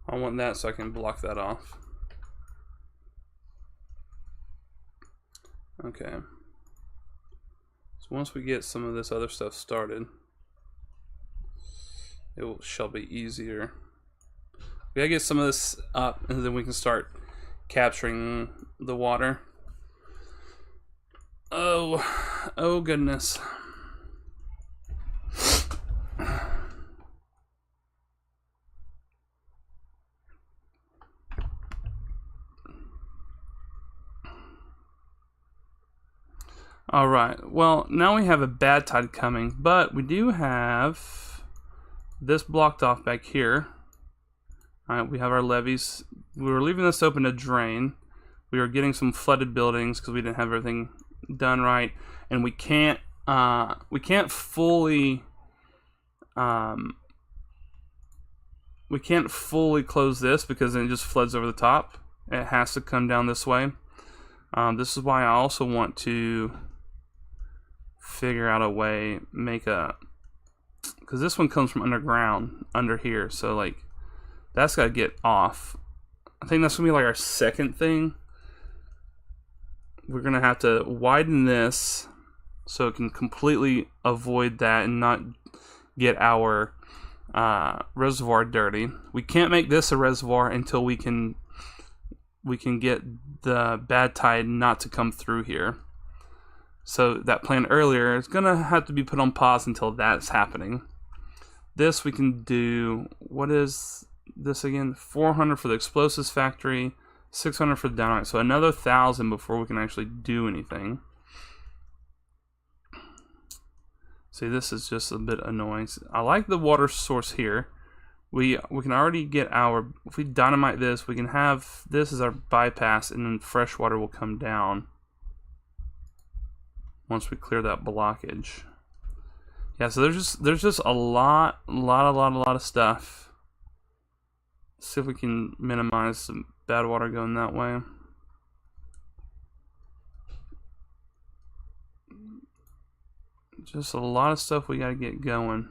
[SPEAKER 1] I want that so I can block that off. Okay. So once we get some of this other stuff started, shall be easier. We gotta get some of this up, and then we can start capturing the water. Oh goodness. Alright, well, now we have a bad tide coming, but we do have this blocked off back here. Alright, we have our levees. We were leaving this open to drain. We were getting some flooded buildings because we didn't have everything done right, and we can't fully close this because then it just floods over the top. It has to come down this way. This is why I also want to figure out a way, because this one comes from underground, under here, so like that's got to get off. I think that's gonna be like our second thing. We're gonna have to widen this so it can completely avoid that and not get our reservoir dirty. We can't make this a reservoir until we can get the bad tide not to come through here. So that plan earlier is gonna have to be put on pause until that's happening. This we can do. What is this again? 400 for the explosives factory, 600 for the dynamite. So another 1,000 before we can actually do anything. See, this is just a bit annoying. I like the water source here. We can already get our, if we dynamite this, we can have this as our bypass, and then fresh water will come down once we clear that blockage. Yeah, so there's just a lot of stuff. Let's see if we can minimize some bad water going that way. Just a lot of stuff we gotta get going.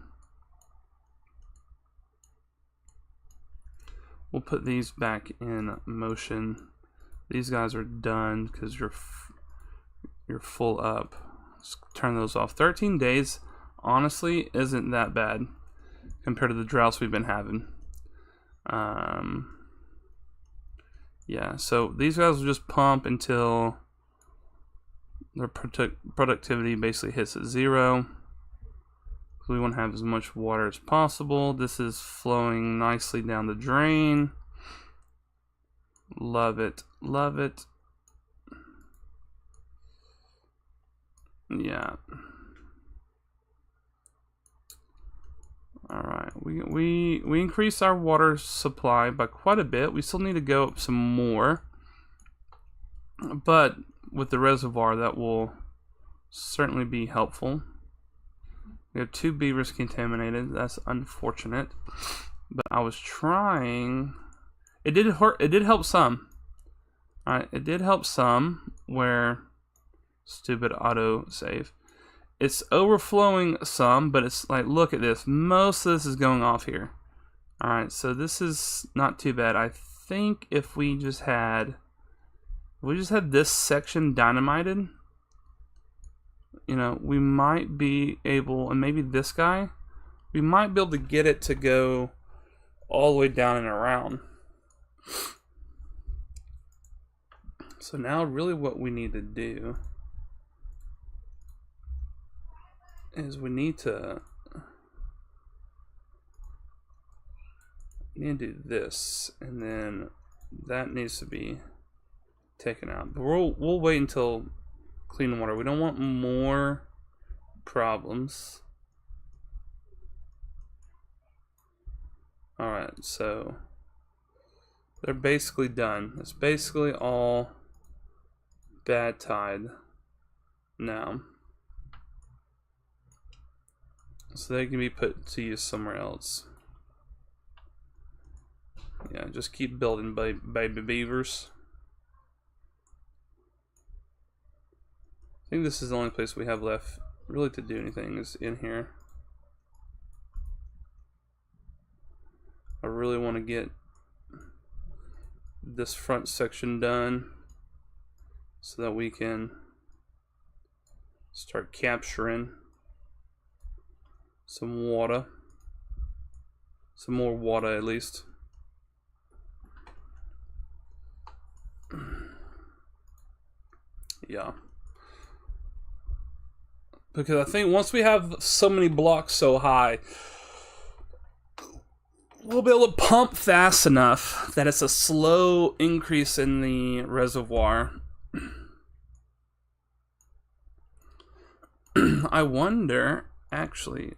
[SPEAKER 1] We'll put these back in motion. These guys are done because you're full up. Let's turn those off. 13 days, honestly, isn't that bad compared to the droughts we've been having. Yeah, so these guys will just pump until their productivity basically hits at 0. We want to have as much water as possible. This is flowing nicely down the drain. Love it. Love it. Yeah. Alright. We increased our water supply by quite a bit. We still need to go up some more. But with the reservoir, that will certainly be helpful. We have 2 beavers contaminated. That's unfortunate. But I was trying. It did hurt. It did help some. Alright, it did help some where stupid auto save. It's overflowing some, but it's like, look at this. Most of this is going off here. Alright, so this is not too bad. I think if we just had this section dynamited, you know, we might be able, and maybe this guy, we might be able to get it to go all the way down and around. So now really what we need to do is we need to do this, and then that needs to be taken out. But we'll wait until clean water. We don't want more problems. Alright, so they're basically done. It's basically all bad tide now. So they can be put to use somewhere else. Yeah, just keep building, baby beavers. I think this is the only place we have left really to do anything is in here. I really want to get this front section done so that we can start capturing some water. Some more water at least. Yeah. Because I think once we have so many blocks so high, we'll be able to pump fast enough that it's a slow increase in the reservoir. I wonder, actually,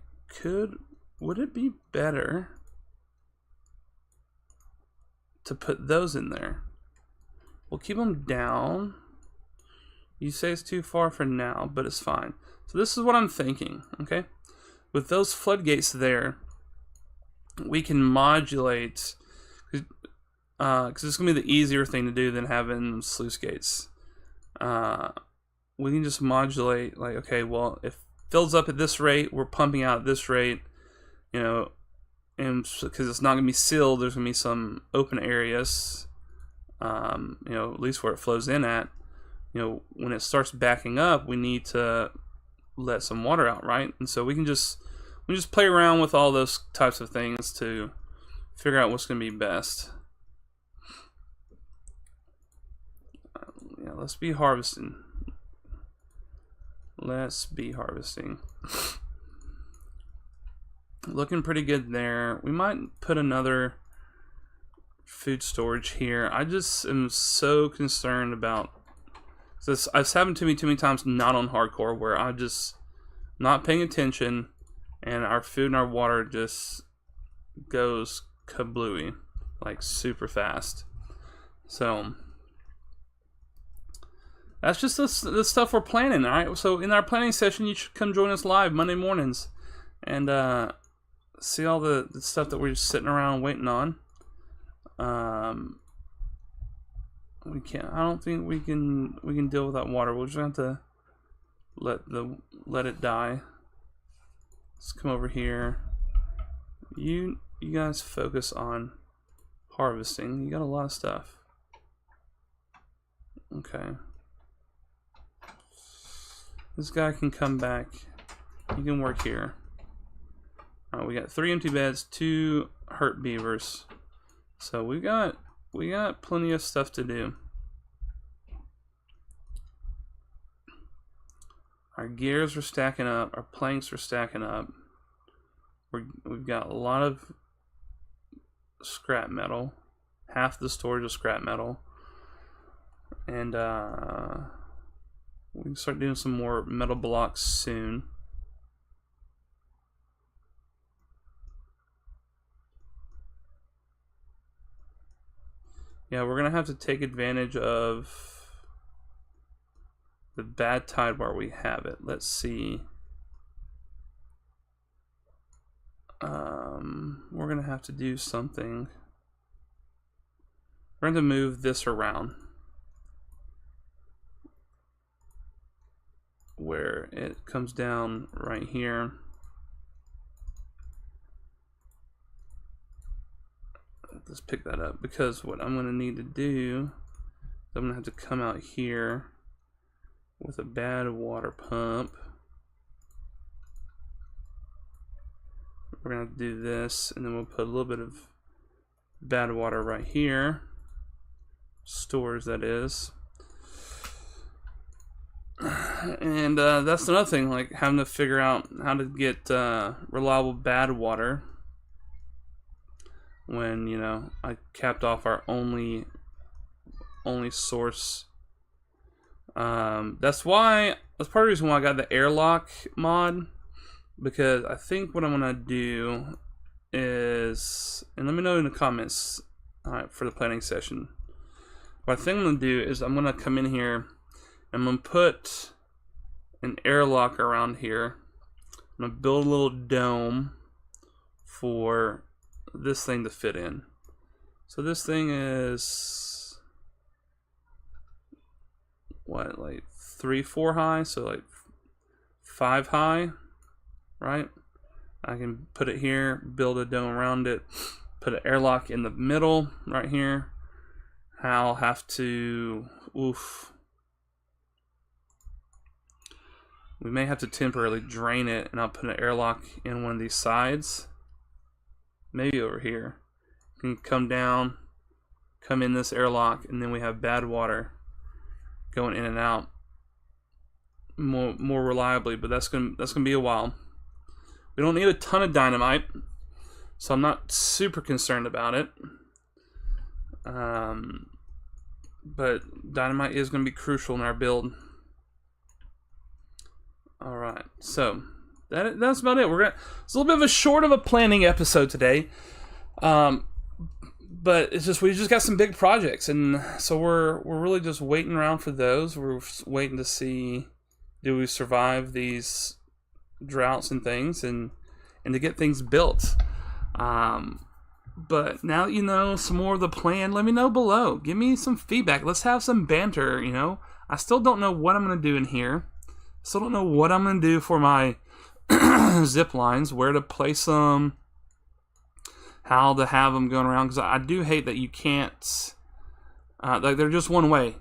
[SPEAKER 1] would it be better to put those in there? We'll keep them down. You say it's too far for now, but it's fine. So this is what I'm thinking, okay? With those floodgates there, we can modulate, because it's going to be the easier thing to do than having sluice gates. We can just modulate, like, okay, well, if it fills up at this rate, we're pumping out at this rate, you know, and because it's not going to be sealed, there's going to be some open areas, you know, at least where it flows in at. You know, when it starts backing up, we need to let some water out, right? And so we just play around with all those types of things to figure out what's going to be best. Yeah, let's be harvesting. Let's be harvesting. Looking pretty good there. We might put another food storage here. I just am so concerned about this. It's happened to me too many times, not on hardcore, where I'm just not paying attention and our food and our water just goes kablooey, like super fast. So that's just the stuff we're planning, alright? So in our planning session, you should come join us live Monday mornings and see all the stuff that we're just sitting around waiting on. We can't. I don't think we can deal with that water. We'll just have to let it die. Let's come over here. You guys focus on harvesting. You got a lot of stuff. Okay. This guy can come back. He can work here. We got 3 empty beds, 2 hurt beavers. So we got plenty of stuff to do. Our gears are stacking up. Our planks are stacking up. We've got a lot of scrap metal. Half the storage of scrap metal. And we can start doing some more metal blocks soon. Yeah, we're gonna have to take advantage of the bad tide while we have it. Let's see. We're gonna have to do something. We're going to move this around where it comes down right here. Let's pick that up, because what I'm going to need to do is I'm going to have to come out here with a bad water pump. We're going to have to do this, and then we'll put a little bit of bad water right here. Stores, that is. And that's another thing, like having to figure out how to get reliable bad water when, you know, I capped off our only source. That's part of the reason why I got the airlock mod, because I think what I'm gonna do is, and let me know in the comments for the planning session. What I think I'm gonna do is I'm gonna come in here and I'm gonna put an airlock around here. I'm gonna build a little dome for this thing to fit in. So this thing is what, like 3-4 high, so like 5 high, right? I can put it here, build a dome around it, put an airlock in the middle right here. I'll have to, we may have to temporarily drain it, and I'll put an airlock in one of these sides. Maybe over here. You can come down, come in this airlock, and then we have bad water going in and out more reliably, but that's gonna be a while. We don't need a ton of dynamite, so I'm not super concerned about it. But dynamite is going to be crucial in our build. All right, so that's about it. It's a little bit of a short of a planning episode today, but it's just we just got some big projects, and so we're really just waiting around for those. We're waiting to see, do we survive these droughts and things, and to get things built. But now you know some more of the plan. Let me know below. Give me some feedback. Let's have some banter. I still don't know what I'm going to do in here. Still don't know what I'm going to do for my zip lines, where to place them, how to have them going around, because I do hate that you can't, like they're just one way.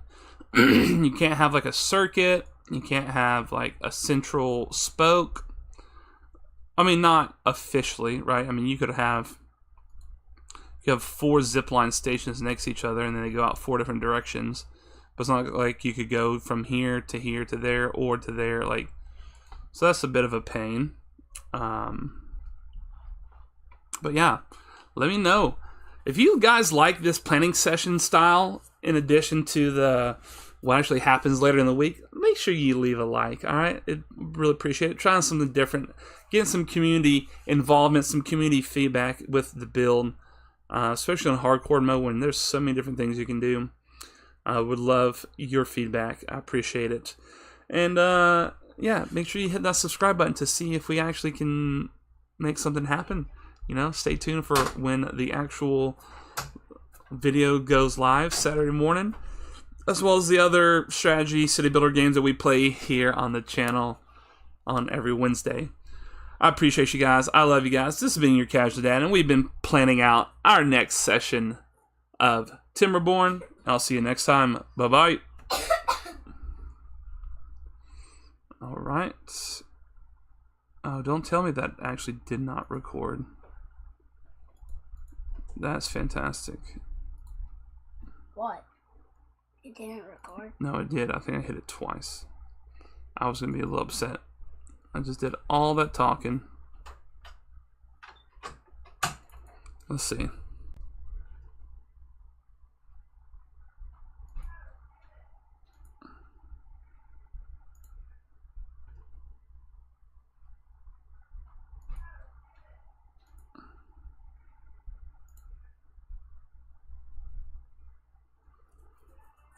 [SPEAKER 1] You can't have like a circuit. You can't have like a central spoke. I mean, not officially, right? I mean, you have 4 zipline stations next to each other, and then they go out 4 different directions. But it's not like you could go from here to there, or to there. Like, so that's a bit of a pain. But yeah, let me know if you guys like this planning session style. In addition to what actually happens later in the week, make sure you leave a like. All right, really appreciate it. Trying something different, getting some community involvement, some community feedback with the build. Especially on hardcore mode, when there's so many different things you can do. I would love your feedback. I appreciate it. And yeah, make sure you hit that subscribe button to see if we actually can make something happen. Stay tuned for when the actual video goes live Saturday morning, as well as the other strategy city builder games that we play here on the channel on every Wednesday. I appreciate you guys. I love you guys. This has been your Casual Dad, and we've been planning out our next session of Timberborn. I'll see you next time. Bye-bye. All right. Oh, don't tell me that actually did not record. That's fantastic.
[SPEAKER 2] What? It didn't record?
[SPEAKER 1] No, it did. I think I hit it twice. I was going to be a little upset. I just did all that talking. Let's see.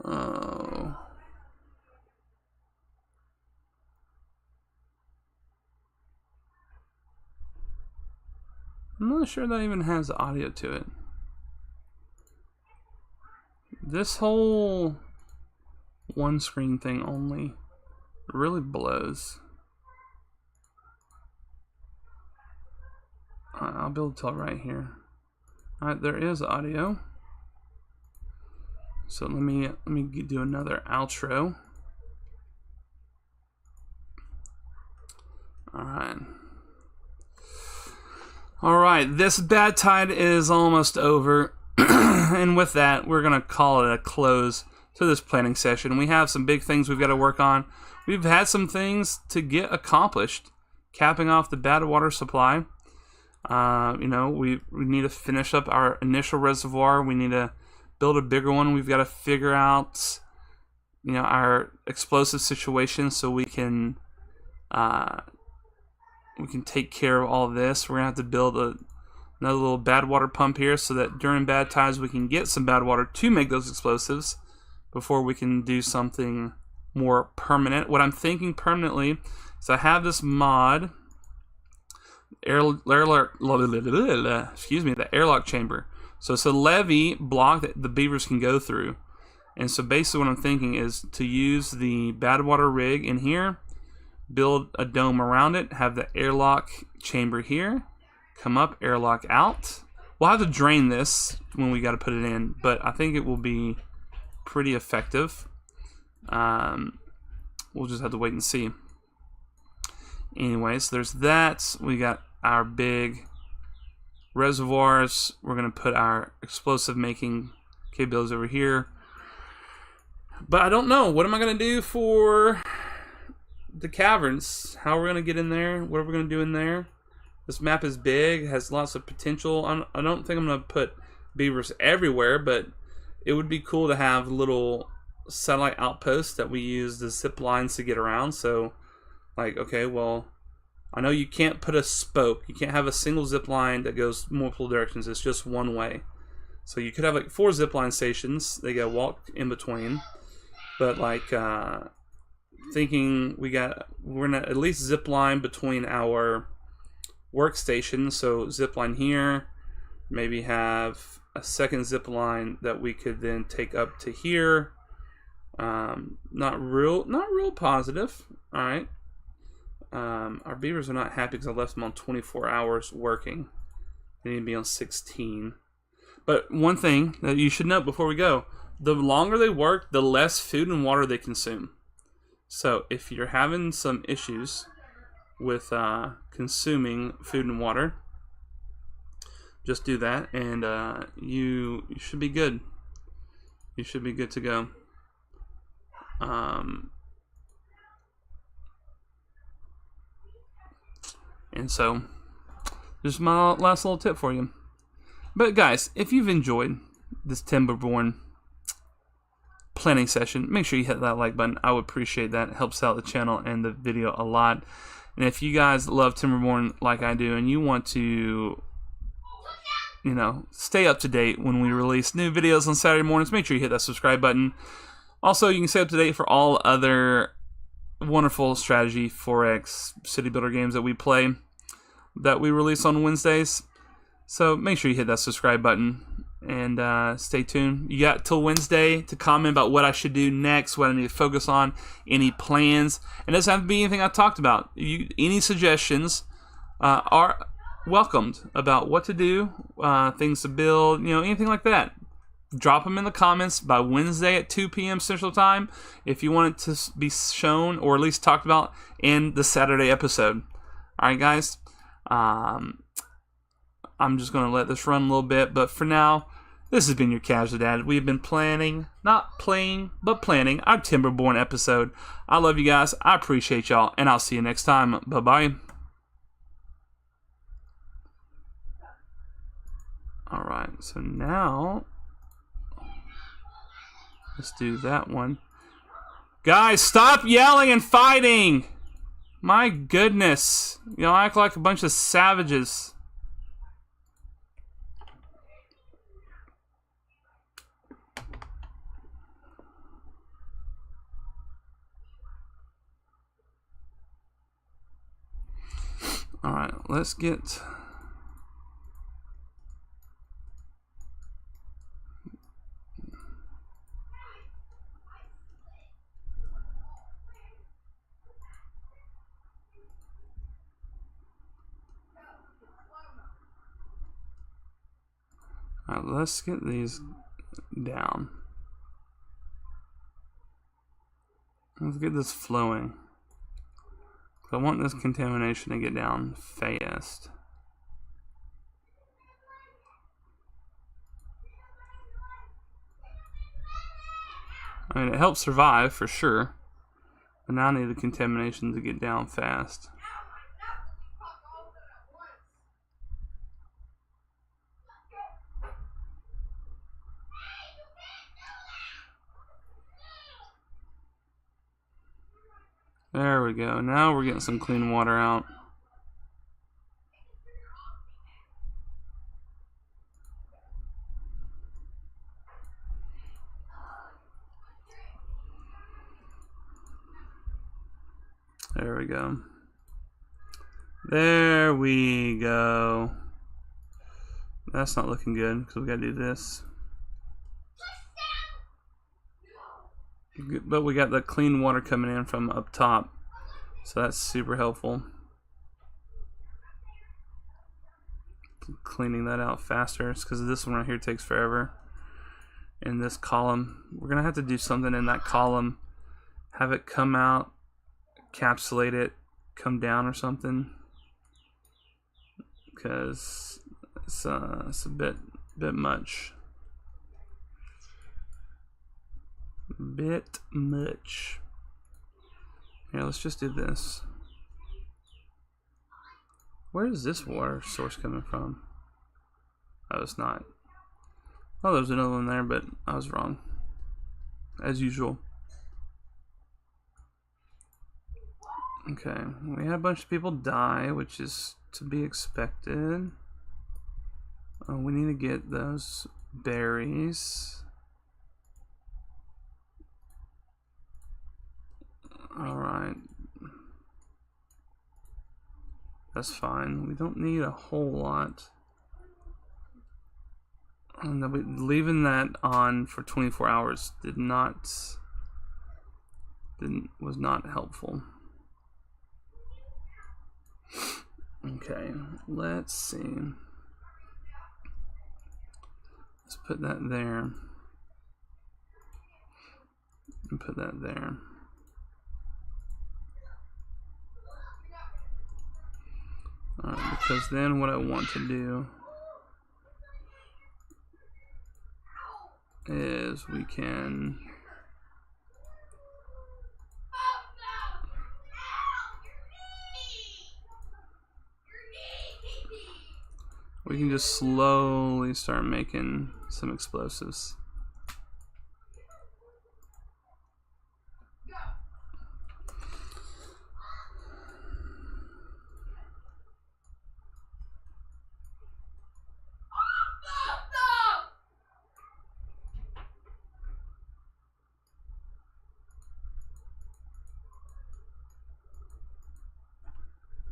[SPEAKER 1] Oh. I'm not sure that even has audio to it. This whole one screen thing only really blows. I'll be able to tell right here. Alright, there is audio. So let me do another outro. Alright, this bad tide is almost over. And with that, we're going to call it a close to this planning session. We have some big things we've got to work on. We've had some things to get accomplished. Capping off the bad water supply. We need to finish up our initial reservoir. We need to build a bigger one. We've got to figure out, our explosive situation so we can take care of all of this. We're gonna have to build another little bad water pump here so that during bad times we can get some bad water to make those explosives before we can do something more permanent. What I'm thinking permanently is I have this mod, the airlock chamber. So it's a levee block that the beavers can go through. And so basically what I'm thinking is to use the bad water rig in here, build a dome around it, have the airlock chamber here, come up, airlock out. We'll have to drain this when we got to put it in, but I think it will be pretty effective. We'll just have to wait and see. Anyways, there's that. We got our big reservoirs. We're going to put our explosive making capabilities over here. But I don't know. What am I going to do for the caverns? How are we going to get in there? What are we going to do in there? This map is big, has lots of potential. I don't think I'm going to put beavers everywhere, but it would be cool to have little satellite outposts that we use the zip lines to get around. So, like, okay, well, I know you can't put a spoke. You can't have a single zip line that goes multiple directions. It's just one way. So you could have like 4 zip line stations. They got walk in between. But like thinking we're gonna at least zip line between our workstations. So zip line here, maybe have a second zip line that we could then take up to here. Not real positive. All right. Our beavers are not happy because I left them on 24 hours working. They need to be on 16. But one thing that you should know before we go, the longer they work, the less food and water they consume. So if you're having some issues with consuming food and water, just do that and you should be good. You should be good to go. And so, just my last little tip for you. But guys, if you've enjoyed this Timberborn planning session, make sure you hit that like button. I would appreciate that. It helps out the channel and the video a lot. And if you guys love Timberborn like I do and you want to, you know, stay up to date when we release new videos on Saturday mornings, make sure you hit that subscribe button. Also, you can stay up to date for all other wonderful strategy, Forex, city builder games that we play that we release on Wednesdays. So make sure you hit that subscribe button and stay tuned. You got till Wednesday to comment about what I should do next, what I need to focus on, any plans. And it doesn't have to be anything I talked about. Any suggestions are welcomed about what to do, things to build, you know, anything like that. Drop them in the comments by Wednesday at 2 p.m. Central Time if you want it to be shown or at least talked about in the Saturday episode. All right, guys. I'm just going to let this run a little bit, but for now, this has been your Casual Dad. We've been planning, not playing, but planning our Timberborn episode. I love you guys. I appreciate y'all, and I'll see you next time. Bye-bye. All right, so now let's do that one. Guys, stop yelling and fighting! My goodness. Y'all act like a bunch of savages. Alright, let's get... Alright, let's get these down. Let's get this flowing. I want this contamination to get down fast. I mean, it helps survive for sure, but now I need the contamination to get down fast. There we go. Now we're getting some clean water out. There we go. There we go. That's not looking good because we gotta do this. But we got the clean water coming in from up top, so that's super helpful. Cleaning that out faster. It's because this one right here takes forever. In this column, we're gonna have to do something in that column. Have it come out, encapsulate it, come down or something, because it's a bit much. Bit much. Here, let's just do this. Where is this water source coming from? Oh, it's not. Oh, there's another one there, but I was wrong. As usual. Okay, we had a bunch of people die, which is to be expected. We need to get those berries. Alright. That's fine. We don't need a whole lot. And leaving that on for 24 hours was not helpful. Okay, let's see. Let's put that there. And put that there. Because then what I want to do is we can just slowly start making some explosives.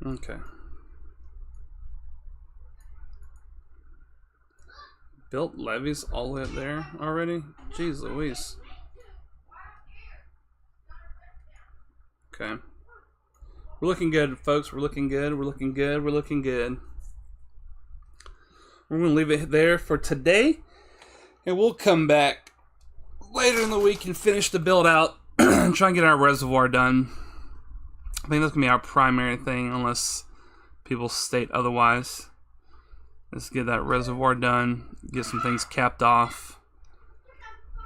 [SPEAKER 1] Okay. Built levees all the way up there already? Jeez Louise. Okay. We're looking good, folks. We're looking good. We're looking good. We're looking good. We're going to leave it there for today. And we'll come back later in the week and finish the build out and try and get our reservoir done. I think that's going to be our primary thing unless people state otherwise. Let's get that reservoir done. Get some things capped off.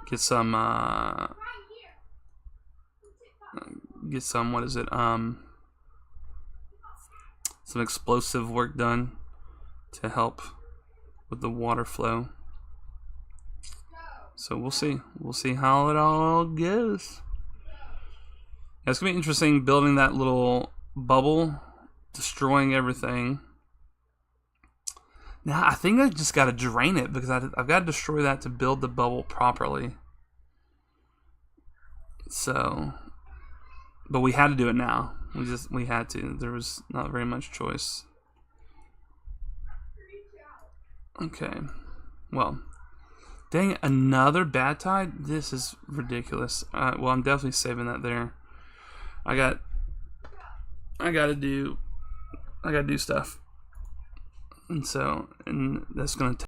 [SPEAKER 1] Get some what is it? Some explosive work done to help with the water flow. So we'll see. We'll see how it all goes. Yeah, it's gonna be interesting building that little bubble, destroying everything. Now I think I just got to drain it because I've got to destroy that to build the bubble properly. So, but we had to do it now. We had to. There was not very much choice. Okay. Well, dang, another bad tide? This is ridiculous. Well, I'm definitely saving that there. I gotta do stuff. And that's gonna take